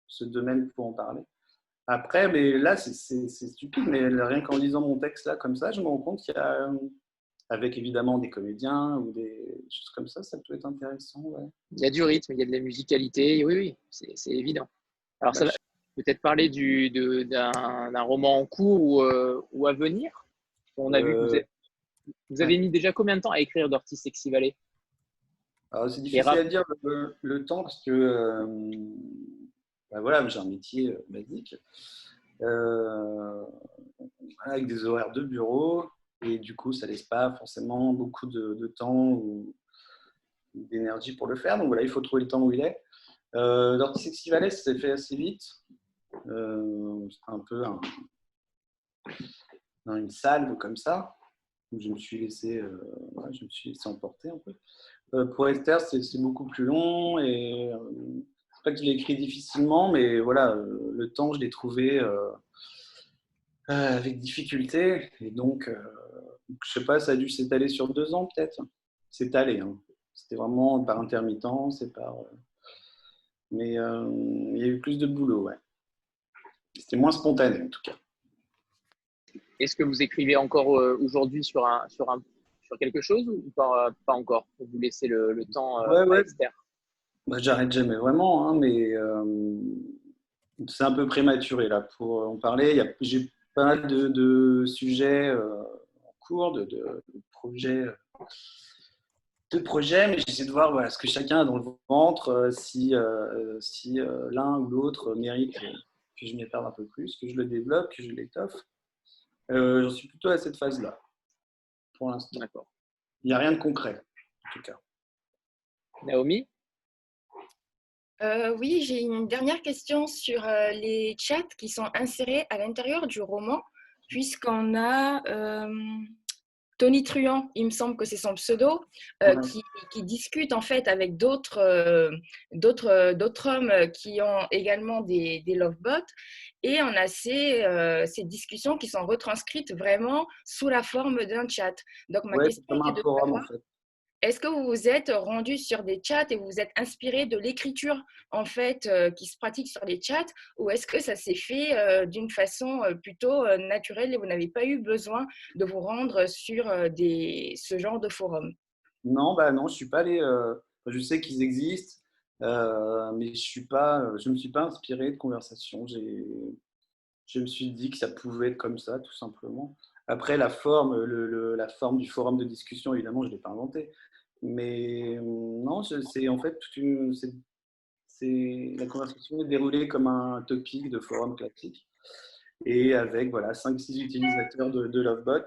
ce domaine pour en parler. Après, mais là, c'est stupide, mais rien qu'en lisant mon texte là, comme ça, je me rends compte qu'il y a, avec évidemment des comédiens ou des choses comme ça peut être intéressant. Ouais. Il y a du rythme, il y a de la musicalité, oui, c'est évident. Alors, ça va peut-être parler d'un roman en cours ou à venir. On a vu que vous avez mis déjà combien de temps à écrire Dirty Sexy Valley? Alors, c'est difficile à dire le temps parce que voilà, j'ai un métier basique avec des horaires de bureau et du coup, ça laisse pas forcément beaucoup de temps ou d'énergie pour le faire. Donc voilà, il faut trouver le temps où il est. Dirty Sexy Valley, ça s'est fait assez vite. C'était un peu dans une salle comme ça où je me suis laissé emporter un peu. Pour Esther, c'est beaucoup plus long et c'est pas que je l'ai écrit difficilement, mais voilà, le temps, je l'ai trouvé avec difficulté. Et donc, je sais pas, ça a dû s'étaler sur 2 ans peut-être. S'étaler, hein. C'était vraiment par intermittence, mais il y a eu plus de boulot, ouais. C'était moins spontané en tout cas. Est-ce que vous écrivez encore aujourd'hui sur quelque chose ou pas encore? Pour vous laisser le temps à Esther. J'arrête jamais vraiment, hein, mais c'est un peu prématuré là pour en parler. J'ai pas mal de sujets en cours, de projets. De projets, mais j'essaie de voir voilà, ce que chacun a dans le ventre, si l'un ou l'autre mérite que je m'y perde un peu plus, que je le développe, que je l'étoffe. J'en suis plutôt à cette phase-là, pour l'instant. D'accord. Il n'y a rien de concret, en tout cas. Naomi? Oui, j'ai une dernière question sur les chats qui sont insérés à l'intérieur du roman, puisqu'on a Tony Truant, il me semble que c'est son pseudo, Ouais. qui discute en fait avec d'autres hommes qui ont également des lovebots. Et on a ces discussions qui sont retranscrites vraiment sous la forme d'un chat. Donc ma Ouais, c'est question comme était un de forum, en savoir, fait. est-ce que vous vous êtes rendu sur des chats et vous vous êtes inspiré de l'écriture en fait qui se pratique sur les chats, ou est-ce que ça s'est fait d'une façon plutôt naturelle et vous n'avez pas eu besoin de vous rendre sur ce genre de forum? Non, bah non, je suis pas allé. Je sais qu'ils existent, mais je me suis pas inspiré de conversation. Je me suis dit que ça pouvait être comme ça, tout simplement. Après, la forme, la forme du forum de discussion, évidemment, je ne l'ai pas inventé. Mais non, c'est en fait la conversation est déroulée comme un topic de forum classique. Et avec voilà, 5-6 utilisateurs de Lovebot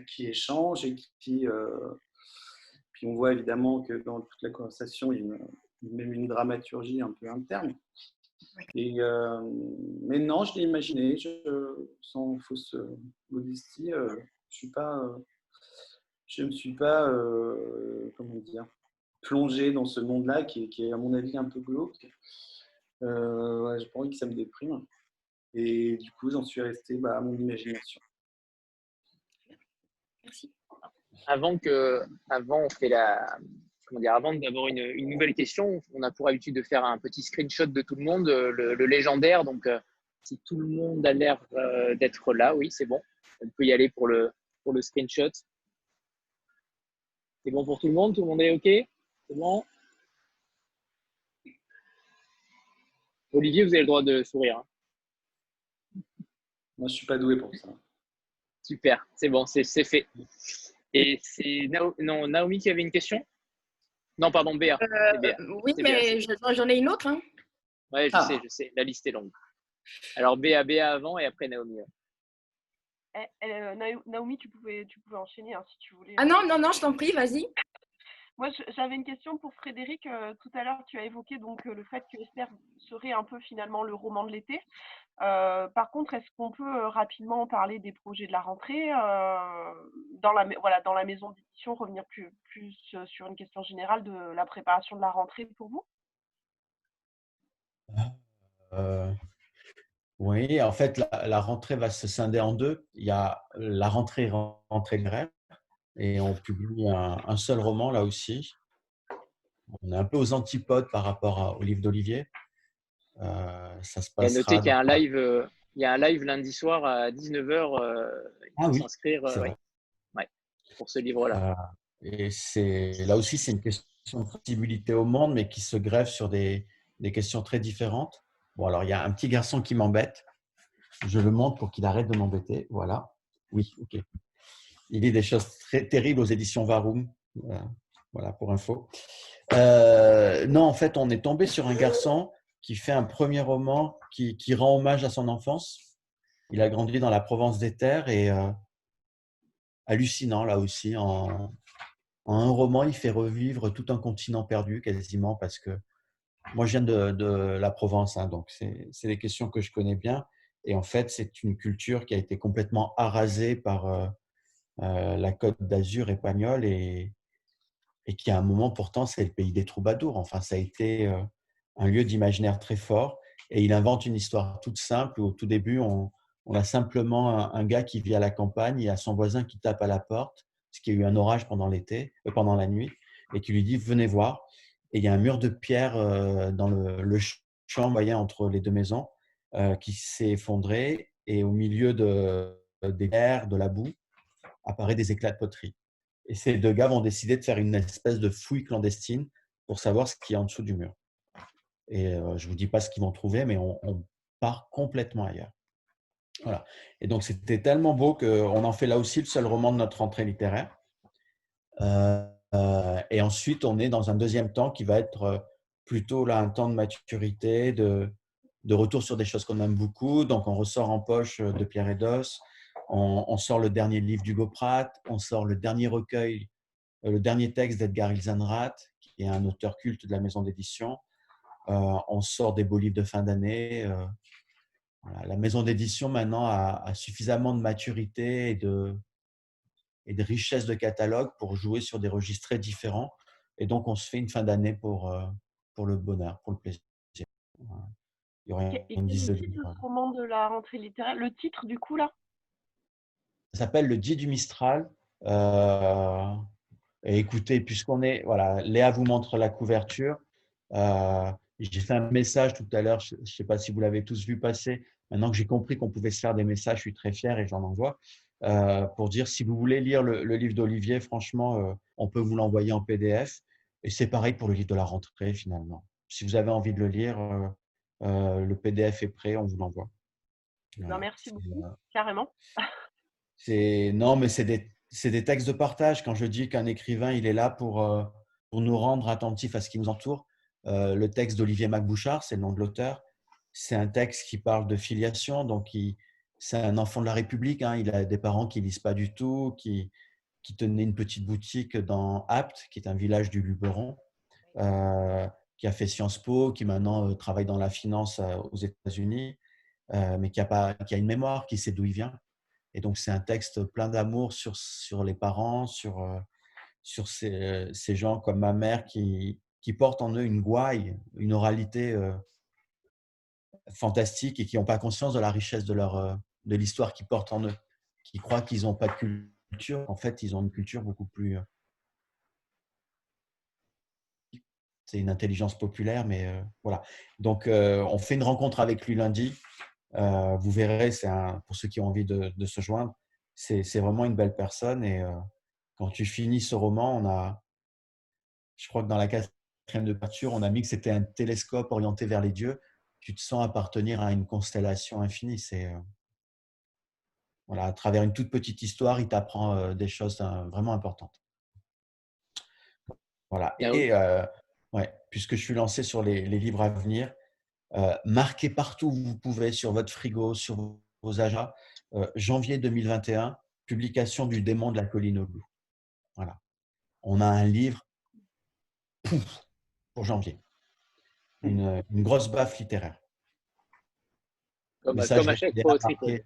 qui échangent et puis on voit évidemment que dans toute la conversation, il y a même une dramaturgie un peu interne. Mais non, je l'ai imaginé, sans fausse modestie, je ne me suis pas comment dire, plongé dans ce monde-là qui est à mon avis un peu glauque. Ouais, j'ai pas envie que ça me déprime. Et du coup, j'en suis resté à mon imagination. Merci. Avant on fait avant d'avoir une nouvelle question, on a pour habitude de faire un petit screenshot de tout le monde, le légendaire. Donc, si tout le monde a l'air d'être là, oui, c'est bon. On peut y aller pour le screenshot. C'est bon pour tout le monde? Tout le monde est OK? C'est bon? Olivier, vous avez le droit de sourire. Hein. Moi, je suis pas doué pour ça. Super, c'est bon, c'est fait. Et c'est Naomi qui avait une question? Non, pardon, Béa. Béa. Oui, mais j'en ai une autre. Hein. Ouais, je sais. La liste est longue. Alors, Béa avant et après Naomi. Naomi, tu pouvais enchaîner hein, si tu voulais. Ah non, je t'en prie, vas-y. Moi, j'avais une question pour Frédéric. Tout à l'heure, tu as évoqué donc le fait que Esther serait un peu finalement le roman de l'été. Par contre, est-ce qu'on peut rapidement parler des projets de la rentrée dans la maison d'édition, revenir plus sur une question générale de la préparation de la rentrée pour vous? Oui, en fait, la rentrée va se scinder en deux. Il y a la rentrée littéraire et on publie un seul roman là aussi. On est un peu aux antipodes par rapport au livre d'Olivier. Ça se Et à noter passera qu'il y a un live, lundi soir à 19h. Il faut oui, s'inscrire c'est vrai. pour ce livre-là. Et là aussi, c'est une question de sensibilité au monde, mais qui se greffe sur des questions très différentes. Bon, alors, il y a un petit garçon qui m'embête. Je le montre pour qu'il arrête de m'embêter. Voilà. Oui, OK. Il lit des choses très terribles aux éditions Varum. Voilà pour info. Non, en fait, on est tombé sur un garçon qui fait un premier roman qui rend hommage à son enfance. Il a grandi dans la Provence des Terres et hallucinant là aussi. En un roman, il fait revivre tout un continent perdu quasiment parce que moi, je viens de la Provence, hein, donc c'est des questions que je connais bien. Et en fait, c'est une culture qui a été complètement arasée par la Côte d'Azur espagnole et qui, à un moment, pourtant, c'est le pays des troubadours. Enfin, ça a été un lieu d'imaginaire très fort. Et il invente une histoire toute simple où, au tout début, on a simplement un gars qui vit à la campagne, il y a son voisin qui tape à la porte, parce qu'il y a eu un orage pendant pendant la nuit, et qui lui dit « Venez voir ». Et il y a un mur de pierre dans le champ moyen entre les deux maisons qui s'est effondré. Et au milieu des pierres, de la boue, apparaît des éclats de poterie. Et ces deux gars vont décider de faire une espèce de fouille clandestine pour savoir ce qu'il y a en dessous du mur. Et je ne vous dis pas ce qu'ils vont trouver, mais on part complètement ailleurs. Voilà. Et donc, c'était tellement beau qu'on en fait là aussi le seul roman de notre rentrée littéraire. Et ensuite, on est dans un deuxième temps qui va être plutôt là, un temps de maturité, de retour sur des choses qu'on aime beaucoup. Donc, on ressort En poche de Pierre Edos, on sort le dernier livre d'Hugo Pratt, on sort le dernier recueil, le dernier texte d'Edgar Ilsenrath, qui est un auteur culte de la maison d'édition. On sort des beaux livres de fin d'année. Voilà. La maison d'édition, maintenant, a suffisamment de maturité et de richesse de catalogue pour jouer sur des registres très différents. Et donc, on se fait une fin d'année pour le bonheur, pour le plaisir. Voilà. Il y aurait Et une quel est dizaine le de titre de livres. ce roman de la rentrée littéraire? Le titre, du coup, là? Ça s'appelle Le Dieu du Mistral. Et écoutez, puisqu'on est… Voilà, Léa vous montre la couverture. J'ai fait un message tout à l'heure, je ne sais pas si vous l'avez tous vu passer. Maintenant que j'ai compris qu'on pouvait se faire des messages, je suis très fier et j'en envoie. Pour dire, si vous voulez lire le livre d'Olivier, franchement, on peut vous l'envoyer en PDF. Et c'est pareil pour le livre de la rentrée, finalement. Si vous avez envie de le lire, le PDF est prêt, on vous l'envoie. Ben, Voilà. merci beaucoup, carrément. Non, mais c'est des textes de partage. Quand je dis qu'un écrivain, il est là pour nous rendre attentifs à ce qui nous entoure, le texte d'Olivier Macbouchard, c'est le nom de l'auteur, c'est un texte qui parle de filiation. Donc, c'est un enfant de la République. Hein. Il a des parents qui ne lisent pas du tout, qui tenaient une petite boutique dans Apt, qui est un village du Luberon, qui a fait Sciences Po, qui maintenant travaille dans la finance aux États-Unis, mais qui a une mémoire, qui sait d'où il vient. Et donc, c'est un texte plein d'amour sur les parents, sur ces gens comme ma mère qui portent en eux une gouaille, une oralité fantastique et qui n'ont pas conscience de la richesse de l'histoire qu'ils portent en eux, qui croient qu'ils n'ont pas de culture. En fait, ils ont une culture beaucoup plus… c'est une intelligence populaire, mais voilà. Donc, on fait une rencontre avec lui lundi. Vous verrez, pour ceux qui ont envie de se joindre, c'est vraiment une belle personne. Et quand tu finis ce roman, je crois que dans la quatrième de couverture, on a mis que c'était un télescope orienté vers les dieux. Tu te sens appartenir à une constellation infinie. Voilà, à travers une toute petite histoire, il t'apprend des choses vraiment importantes. Voilà. Et ouais, puisque je suis lancé sur les livres à venir, marquez partout où vous pouvez, sur votre frigo, sur vos agendas. Janvier 2021, publication du Démon de la colline au loup. Voilà. On a un livre pour janvier. Une grosse baffe littéraire. Comme Mais ça, à je l'ai chaque déjà fois au tripod. marqué.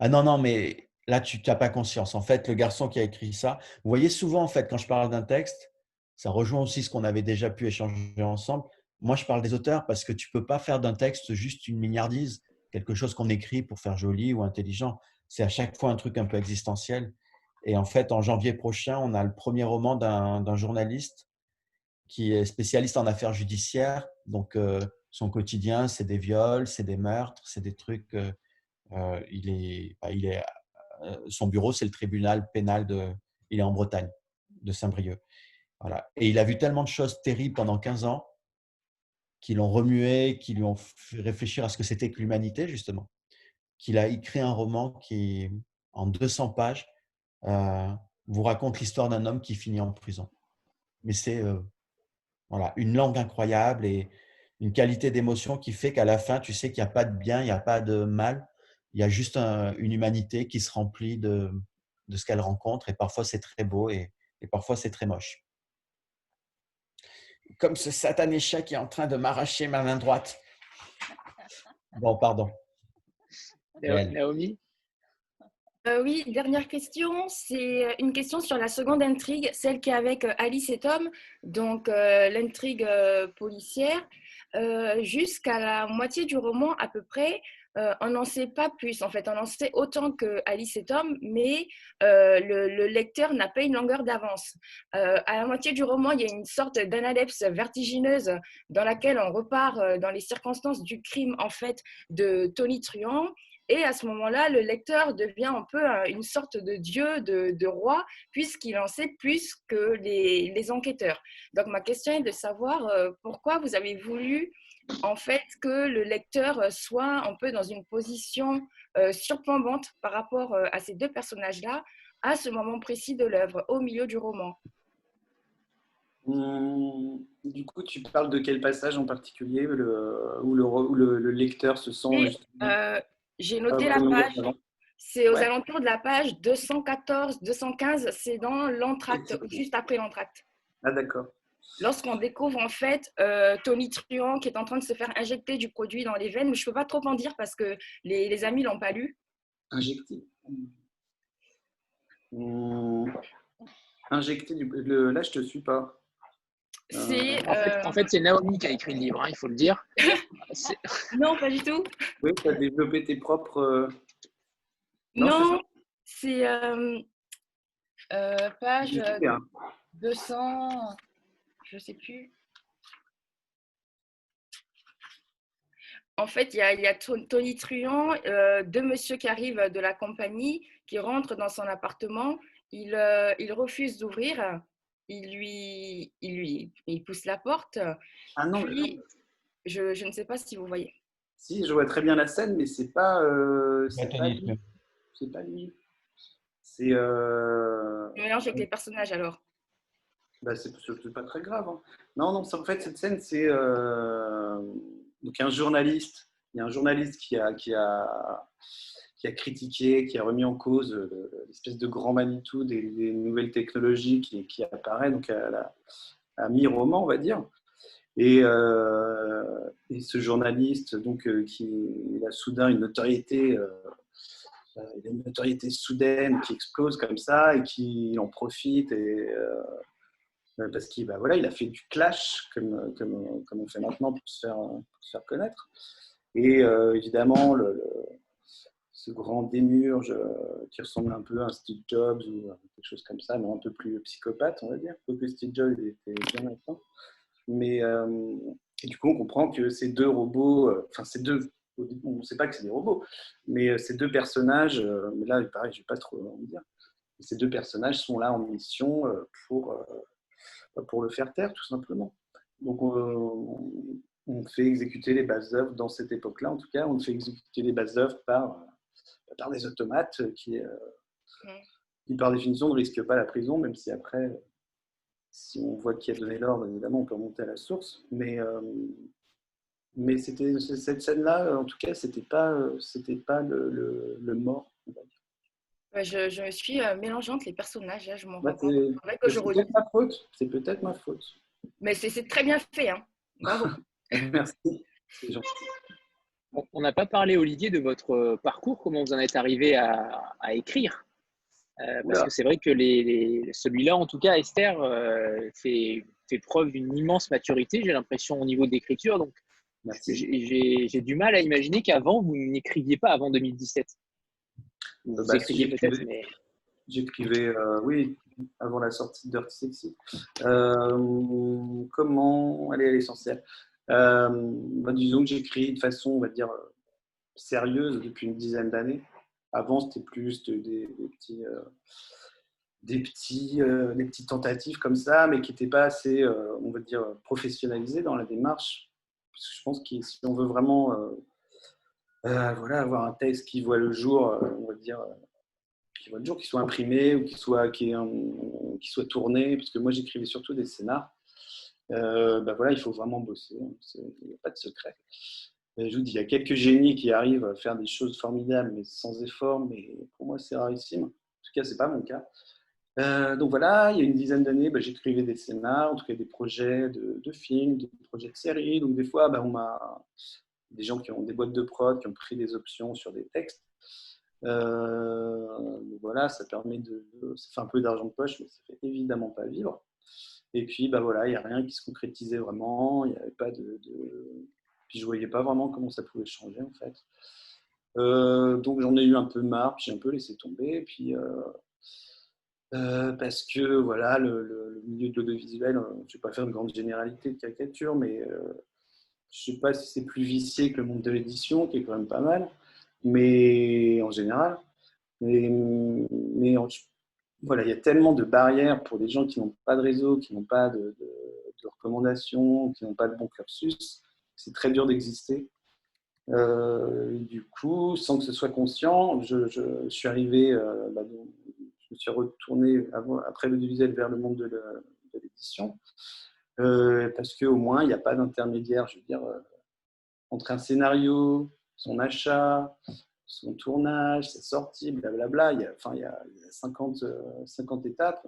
Ah non, mais là, tu n'as pas conscience. En fait, le garçon qui a écrit ça, vous voyez souvent, en fait, quand je parle d'un texte, ça rejoint aussi ce qu'on avait déjà pu échanger ensemble. Moi, je parle des auteurs parce que tu ne peux pas faire d'un texte juste une mignardise, quelque chose qu'on écrit pour faire joli ou intelligent. C'est à chaque fois un truc un peu existentiel. Et en fait, en janvier prochain, on a le premier roman d'un journaliste qui est spécialiste en affaires judiciaires. Donc, son quotidien, c'est des viols, c'est des meurtres, c'est des trucs… son bureau, c'est le tribunal pénal il est en Bretagne, de Saint-Brieuc. Voilà. Et il a vu tellement de choses terribles pendant 15 ans qui l'ont remué, qui lui ont fait réfléchir à ce que c'était que l'humanité, justement, qu'il a écrit un roman qui, en 200 pages, vous raconte l'histoire d'un homme qui finit en prison. Mais c'est voilà, une langue incroyable et une qualité d'émotion qui fait qu'à la fin, tu sais qu'il n'y a pas de bien, il n'y a pas de mal. Il y a juste une humanité qui se remplit de ce qu'elle rencontre. Et parfois, c'est très beau et parfois, c'est très moche. Comme ce satané chat qui est en train de m'arracher ma main droite. Bon, pardon. Naomi? Oui, dernière question. C'est une question sur la seconde intrigue, celle qui est avec Alice et Tom, donc l'intrigue policière. Jusqu'à la moitié du roman à peu près, on n'en sait pas plus. En fait, on en sait autant que Alice et Tom, mais le lecteur n'a pas une longueur d'avance. À la moitié du roman, il y a une sorte d'analepse vertigineuse dans laquelle on repart dans les circonstances du crime en fait de Tony Truant. Et à ce moment-là, le lecteur devient un peu une sorte de dieu, de roi, puisqu'il en sait plus que les enquêteurs. Donc ma question est de savoir pourquoi vous avez voulu en fait que le lecteur soit un peu dans une position surplombante par rapport à ces deux personnages-là à ce moment précis de l'œuvre, au milieu du roman. Du coup, tu parles de quel passage en particulier où le lecteur se sent justement j'ai noté la page. avant. C'est aux Ouais. alentours de la page 214, 215, c'est dans l'entracte, juste après l'entracte. Ah d'accord. Lorsqu'on découvre en fait Tony Truant qui est en train de se faire injecter du produit dans les veines, mais je ne peux pas trop en dire parce que les amis ne l'ont pas lu. Injecter. Injecter là, je te suis pas. En fait, c'est Naomi qui a écrit le livre, hein, il faut le dire. Non, pas du tout. Oui, tu as développé tes propres... Non, c'est page 200, je ne sais plus. En fait, il y a Tony Truant, deux messieurs qui arrivent de la compagnie, qui rentrent dans son appartement. Il refuse d'ouvrir. Il pousse la porte. Ah non, Puis, je ne sais pas si vous voyez. Si, je vois très bien la scène, mais c'est pas lui. C'est pas lui. C'est... Je mélange avec les personnages alors. Bah, c'est pas très grave. Hein. Non, en fait, cette scène, c'est donc un journaliste. Il y a un journaliste qui a critiqué, qui a remis en cause l'espèce de grand Manitou des nouvelles technologies qui apparaît donc à mi-roman, on va dire. Et ce journaliste, donc, il a soudain une notoriété. Il a une notoriété soudaine qui explose comme ça et qui en profite parce qu'il voilà, il a fait du clash comme on fait maintenant pour se faire connaître. Et évidemment, ce grand démiurge qui ressemble un peu à un Steve Jobs ou quelque chose comme ça, mais un peu plus psychopathe, on va dire. Quoique Steve Jobs était bien maintenant. Mais et du coup, on comprend que ces deux robots, on ne sait pas que c'est des robots, mais ces deux personnages, mais là, pareil, je ne vais pas trop en dire, ces deux personnages sont là en mission pour le faire taire, tout simplement. Donc, on fait exécuter les bases d'œuvres dans cette époque-là, en tout cas, on fait exécuter les bases d'œuvres par des automates qui, par définition, ne risquent pas la prison, même si après, si on voit qui a donné l'ordre, évidemment, on peut remonter à la source. Mais c'était cette scène-là, en tout cas, c'était pas le mort. On va dire. Je me suis mélangeante les personnages, là, je m'en rends compte. C'est peut-être ma faute. Mais c'est très bien fait, hein. Bravo. Merci, c'est gentil. On n'a pas parlé, Olivier, de votre parcours, comment vous en êtes arrivé à écrire. Parce que c'est vrai que celui-là, en tout cas, Esther, fait preuve d'une immense maturité, j'ai l'impression, au niveau d'écriture. Donc, j'ai du mal à imaginer qu'avant, vous n'écriviez pas avant 2017. Vous écriviez peut-être, mais... J'écrivais, oui, avant la sortie de Dirty Sexy. Comment aller à l'essentiel disons que j'écris de façon, on va dire, sérieuse depuis une dizaine d'années. Avant, c'était plus des petites tentatives comme ça, mais qui n'étaient pas assez, on va dire, professionnalisées dans la démarche. Parce que je pense que si on veut vraiment avoir un texte qui voit le jour, on va dire, qui soit imprimé ou qui soit tourné, parce que moi j'écrivais surtout des scénars. Il faut vraiment bosser, il n'y a pas de secret. Je vous dis, il y a quelques génies qui arrivent à faire des choses formidables, mais sans effort, mais pour moi c'est rarissime. En tout cas, c'est pas mon cas. Donc voilà, il y a une dizaine d'années, j'écrivais des scénars, en tout cas des projets de films, des projets de séries. Donc des fois, on m'a des gens qui ont des boîtes de prod, qui ont pris des options sur des textes. Voilà, ça permet ça fait un peu d'argent de poche, mais ça fait évidemment pas vivre. Et puis il n'y a rien qui se concrétisait vraiment. Il n'y avait pas puis je voyais pas vraiment comment ça pouvait changer en fait. Donc j'en ai eu un peu marre, j'ai un peu laissé tomber. Et puis parce que voilà, le milieu de l'audiovisuel, je vais pas faire une grande généralité de caricature, mais je sais pas si c'est plus vicié que le monde de l'édition, qui est quand même pas mal. mais en général. Mais voilà, il y a tellement de barrières pour des gens qui n'ont pas de réseau, qui n'ont pas de recommandations, qui n'ont pas de bon cursus. C'est très dur d'exister. Du coup, sans que ce soit conscient, je suis arrivé, je me suis retourné après l'audiovisuel vers le monde de l'édition, parce qu'au moins, il n'y a pas d'intermédiaire, je veux dire, entre un scénario, son achat, son tournage, sa sortie, blablabla, il y a 50 étapes.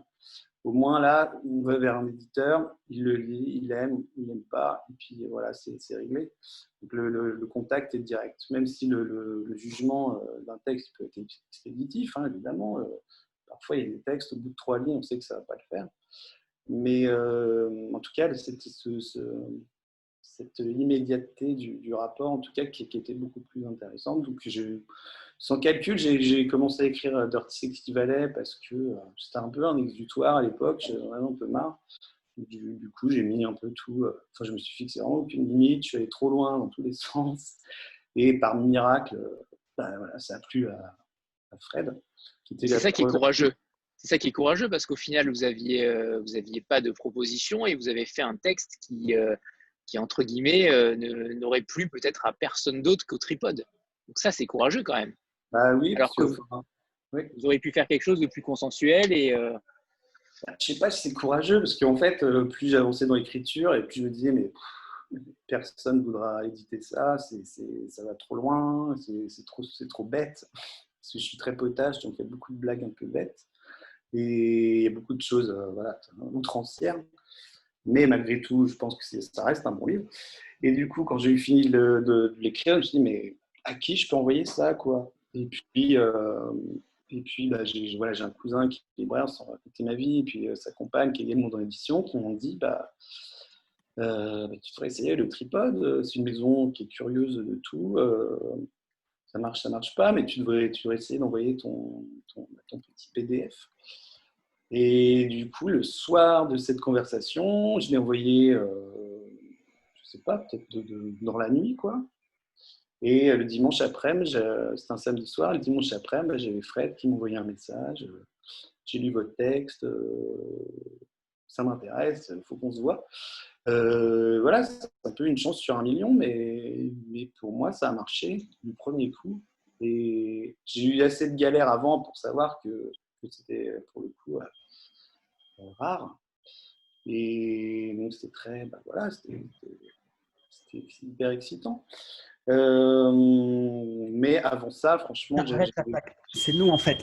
Au moins là, on va vers un éditeur, il le lit, il n'aime pas, et puis voilà, c'est réglé. Donc le contact est direct, même si le jugement d'un texte peut être expéditif, hein, évidemment. Parfois, il y a des textes, au bout de 3 lignes, on sait que ça ne va pas le faire. Mais en tout cas, cette immédiateté du rapport, en tout cas, qui était beaucoup plus intéressante. Donc, sans calcul, j'ai commencé à écrire Dirty Sexy Valley parce que c'était un peu un exutoire à l'époque, j'avais vraiment un peu marre. Du coup, j'ai mis un peu tout. Je me suis fixé vraiment aucune limite, je suis allé trop loin dans tous les sens. Et par miracle, voilà, ça a plu à Fred, qui était C'est la ça qui est preuve. courageux. C'est ça qui est courageux parce qu'au final, vous aviez pas de proposition et vous avez fait un texte qui entre guillemets, n'aurait plu peut-être à personne d'autre qu'au Tripod. Donc ça, c'est courageux quand même. Bah oui, Alors que vous auriez pu faire quelque chose de plus consensuel et je sais pas si c'est courageux parce qu'en fait, plus j'avançais dans l'écriture et plus je me disais mais personne ne voudra éditer ça, ça va trop loin, c'est trop bête. Parce que je suis très potache, donc il y a beaucoup de blagues un peu bêtes et il y a beaucoup de choses voilà, outrancières. Mais malgré tout, je pense que ça reste un bon livre. Et du coup, quand j'ai eu fini de l'écrire, je me suis dit, mais à qui je peux envoyer ça, quoi? Et puis j'ai un cousin qui est libraire sans raconter ma vie, et puis sa compagne qui est également dans l'édition, qui m'ont dit, tu devrais essayer le Tripod, c'est une maison qui est curieuse de tout, ça marche pas, mais tu devrais essayer d'envoyer ton petit PDF. Et du coup, le soir de cette conversation, je l'ai envoyé, je sais pas, peut-être dans la nuit, quoi. Et le dimanche après-midi, c'était un samedi soir, le dimanche après-midi, j'avais Fred qui m'envoyait un message. J'ai lu votre texte, ça m'intéresse, il faut qu'on se voit. Voilà, c'est un peu une chance sur 1 million, mais pour moi, ça a marché du premier coup. Et j'ai eu assez de galères avant pour savoir que c'était, pour le coup, rare. Et donc, c'était très, voilà, c'était hyper excitant. Mais avant ça, franchement, c'est nous en fait.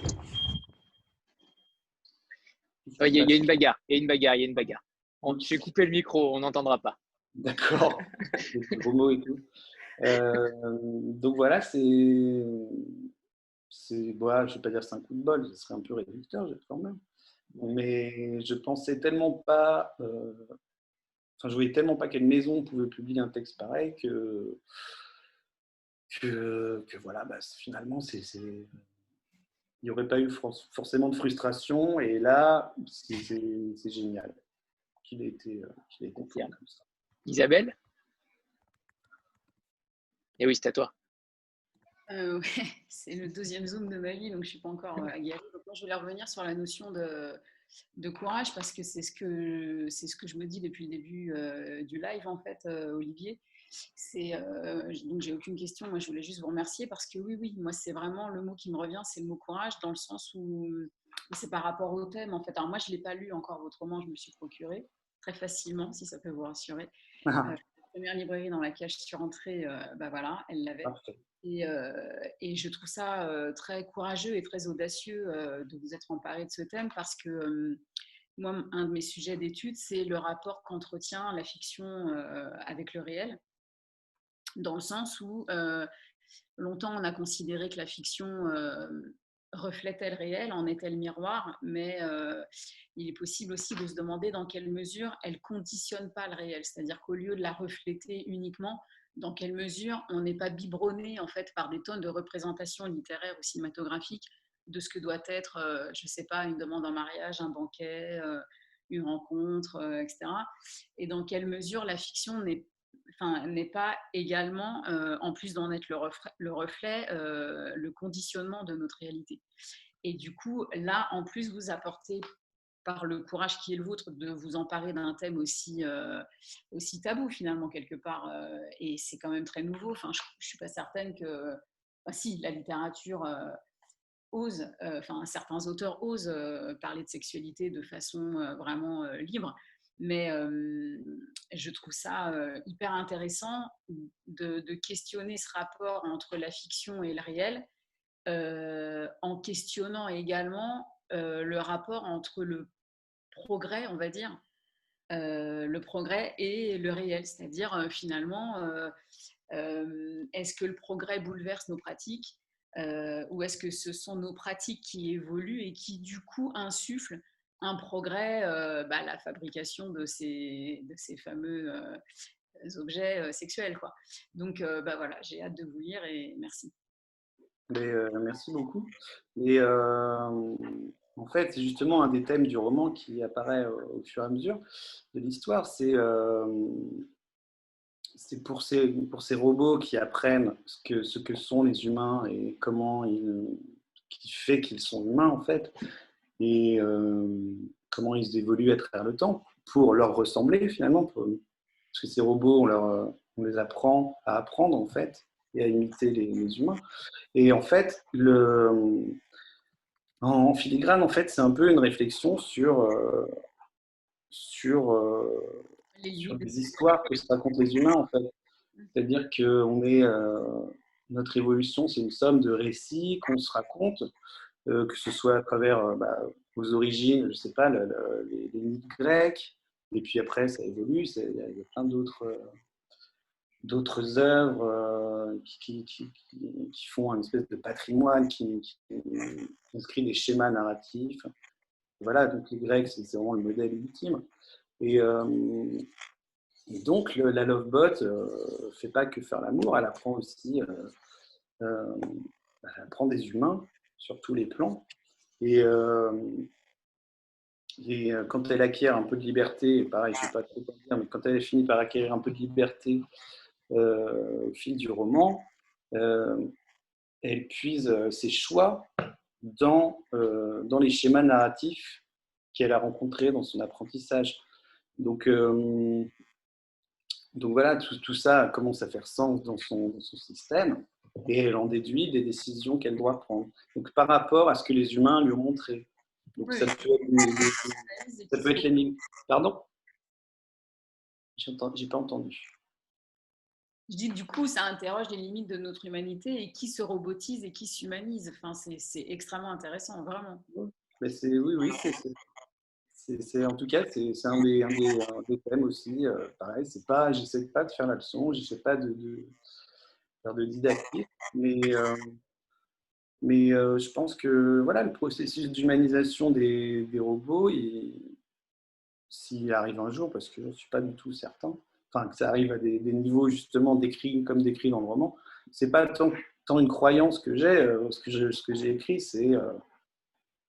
il y a une bagarre. Je vais couper le micro, on n'entendra pas. D'accord. Les gros mots et tout. Donc voilà, voilà, je ne vais pas dire que c'est un coup de bol, ce serait un peu réducteur quand même. Mais je pensais tellement pas, je voyais tellement pas quelle maison pouvait publier un texte pareil que voilà, finalement, il n'y aurait pas eu forcément de frustration. Et là, c'est génial qu'il ait été confirmé comme ça. Isabelle? Et oui, c'est à toi. Ouais, c'est le 2e Zoom de ma vie, donc je ne suis pas encore aguerrie. Donc moi, je voulais revenir sur la notion de courage parce que c'est ce que je me dis depuis le début du live, en fait, Olivier. Donc j'ai aucune question, moi je voulais juste vous remercier parce que oui, moi c'est vraiment le mot qui me revient, c'est le mot courage, dans le sens où c'est par rapport au thème, en fait. Alors moi je ne l'ai pas lu encore, votre roman, je me suis procuré très facilement, si ça peut vous rassurer. La première librairie dans laquelle je suis rentrée, voilà, elle l'avait. Et je trouve ça très courageux et très audacieux de vous être emparé de ce thème parce que moi, un de mes sujets d'étude, c'est le rapport qu'entretient la fiction avec le réel, dans le sens où longtemps on a considéré que la fiction reflétait le réel, en était le miroir, mais il est possible aussi de se demander dans quelle mesure elle ne conditionne pas le réel, c'est-à-dire qu'au lieu de la refléter uniquement, dans quelle mesure on n'est pas biberonné en fait par des tonnes de représentations littéraires ou cinématographiques de ce que doit être, je ne sais pas, une demande en mariage, un banquet, une rencontre, etc. Et dans quelle mesure la fiction n'est pas également, en plus d'en être le reflet, le conditionnement de notre réalité. Et du coup, là, en plus, vous apportez, par le courage qui est le vôtre, de vous emparer d'un thème aussi tabou, finalement, quelque part. Et c'est quand même très nouveau. Enfin, je ne suis pas certaine que... Enfin, si, la littérature ose, certains auteurs osent parler de sexualité de façon vraiment libre. Mais je trouve ça hyper intéressant de questionner ce rapport entre la fiction et le réel, en questionnant également le rapport entre le progrès, on va dire, le progrès et le réel. C'est-à-dire, finalement, est-ce que le progrès bouleverse nos pratiques, ou est-ce que ce sont nos pratiques qui évoluent et qui, du coup, insufflent un progrès, la fabrication de ces fameux objets sexuels, quoi. Donc, voilà, j'ai hâte de vous lire et merci. Merci beaucoup. Et en fait, c'est justement un des thèmes du roman qui apparaît au fur et à mesure de l'histoire. C'est pour ces robots qui apprennent ce que sont les humains et qui fait qu'ils sont humains, en fait, et comment ils évoluent à travers le temps pour leur ressembler, finalement. Parce que ces robots, on les apprend à apprendre, en fait, et à imiter les humains. Et en fait, en filigrane, en fait, c'est un peu une réflexion sur les histoires que se racontent les humains, en fait. C'est-à-dire que notre évolution, c'est une somme de récits qu'on se raconte, que ce soit à travers vos origines, je ne sais pas, les mythes grecs, et puis après, ça évolue, il y a plein d'autres œuvres qui font une espèce de patrimoine, qui inscrit des schémas narratifs. Voilà, donc les Grecs, c'est vraiment le modèle ultime. Et donc, la Lovebot ne fait pas que faire l'amour, elle apprend aussi, elle apprend des humains sur tous les plans. Et quand elle acquiert un peu de liberté, pareil, je ne vais pas trop en dire, mais quand elle finit par acquérir un peu de liberté au fil du roman, elle puise ses choix dans les schémas narratifs qu'elle a rencontrés dans son apprentissage. Donc voilà, tout ça commence à faire sens dans son système et elle en déduit des décisions qu'elle doit prendre. Donc par rapport à ce que les humains lui ont montré. Donc oui. Ça peut être l'énigme. Pardon ? J'ai pas entendu. Je dis, du coup, ça interroge les limites de notre humanité et qui se robotise et qui s'humanise. Enfin, c'est extrêmement intéressant, vraiment. Mais oui, en tout cas, c'est un des thèmes aussi. Pareil, j'essaie pas de faire la leçon, j'essaie pas de faire de didactique, mais je pense que voilà, le processus d'humanisation des robots, s'il arrive un jour, parce que je ne suis pas du tout certain, enfin que ça arrive à des niveaux justement décrits dans le roman, c'est pas tant une croyance que j'ai. Ce que j'ai écrit, c'est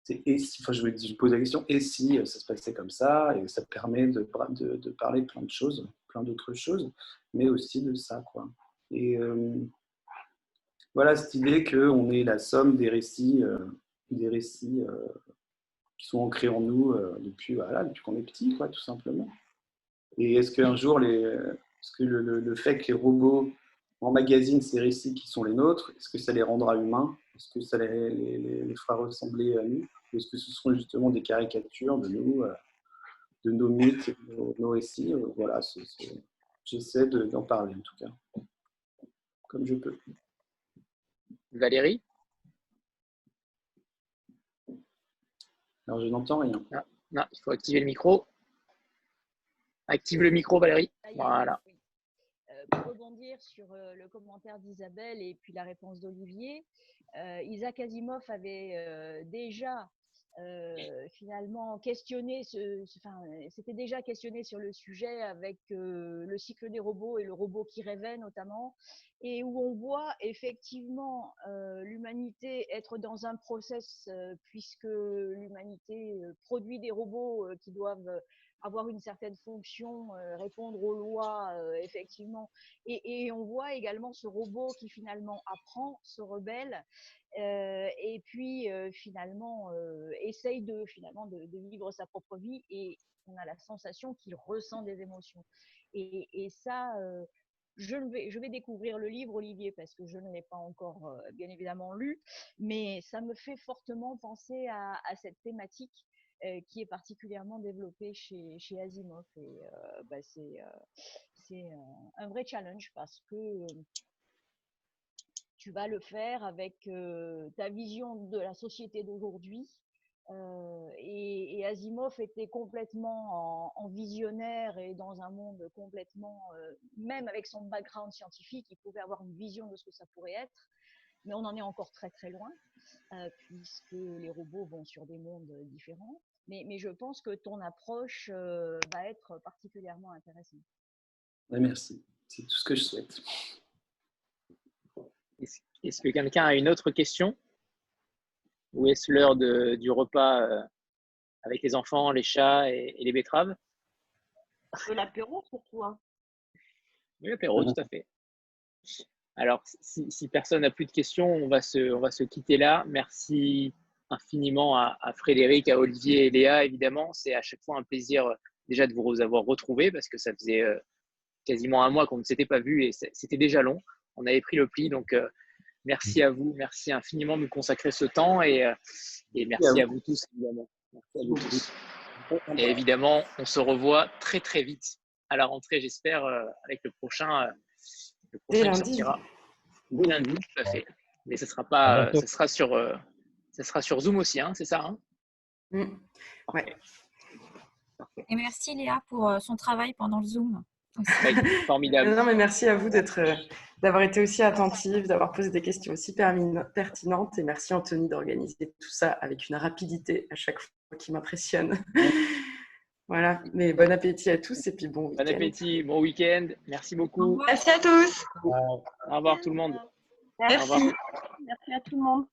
et si, enfin, je me pose la question, et si ça se passait comme ça, et ça permet de parler de plein de choses, plein d'autres choses, mais aussi de ça, quoi. Et voilà, cette idée qu'on est la somme des récits qui sont ancrés en nous depuis qu'on est petit, quoi, tout simplement. Et est-ce qu'un jour, est-ce que le fait que les robots emmagasinent ces récits qui sont les nôtres, est-ce que ça les rendra humains ? Est-ce que ça les fera ressembler à nous ? Ou est-ce que ce seront justement des caricatures de nous, de nos mythes, de nos récits ? Voilà, j'essaie d'en parler en tout cas, comme je peux. Valérie ? Alors, je n'entends rien. Ah, non, il faut activer le micro. Active le micro, Valérie. Voilà. Oui. Pour rebondir sur le commentaire d'Isabelle et puis la réponse d'Olivier, Isaac Asimov avait déjà finalement questionné, s'était déjà questionné sur le sujet avec le cycle des robots et le robot qui rêvait notamment, et où on voit effectivement l'humanité être dans un process puisque l'humanité produit des robots qui doivent avoir une certaine fonction, répondre aux lois, effectivement. Et on voit également ce robot qui finalement apprend, se rebelle, et puis finalement essaye de vivre sa propre vie, et on a la sensation qu'il ressent des émotions. Et ça, je vais découvrir le livre, Olivier, parce que je ne l'ai pas encore bien évidemment lu, mais ça me fait fortement penser à cette thématique qui est particulièrement développée chez Asimov. Et c'est un vrai challenge, parce que tu vas le faire avec ta vision de la société d'aujourd'hui. Et Asimov était complètement en visionnaire, et dans un monde complètement, même avec son background scientifique, il pouvait avoir une vision de ce que ça pourrait être, mais on en est encore très très loin, puisque les robots vont sur des mondes différents. Mais je pense que ton approche va être particulièrement intéressante. Merci, c'est tout ce que je souhaite. Est-ce que quelqu'un a une autre question? Ou est-ce l'heure du repas avec les enfants, les chats et les betteraves? L'apéro surtout. Hein. Oui, l'apéro, tout à fait. Alors, si personne n'a plus de questions, on va se quitter là. Merci infiniment à Frédéric, à Olivier et Léa, évidemment. C'est à chaque fois un plaisir déjà de vous avoir retrouvés, parce que ça faisait quasiment un mois qu'on ne s'était pas vus, et c'était déjà long. On avait pris le pli, donc merci à vous. Merci infiniment de nous consacrer ce temps, et merci à vous tous, évidemment. Merci à vous tous. Et évidemment, on se revoit très très vite à la rentrée, j'espère, avec le prochain Dès qui lundi. sortira. Dès lundi, tout à fait. Mais ce sera pas, ça sera sur Zoom aussi, hein, c'est ça, hein? Ouais. Et merci Léa pour son travail pendant le Zoom. Oui, formidable. Non, mais merci à vous d'avoir été aussi attentive, d'avoir posé des questions aussi pertinentes, et merci Anthony d'organiser tout ça avec une rapidité à chaque fois qui m'impressionne. Voilà, mais bon appétit à tous, et puis bon week-end. Bon appétit, bon week-end, merci beaucoup. Merci à tous. Au revoir tout le monde. Merci. Au revoir. Merci à tout le monde.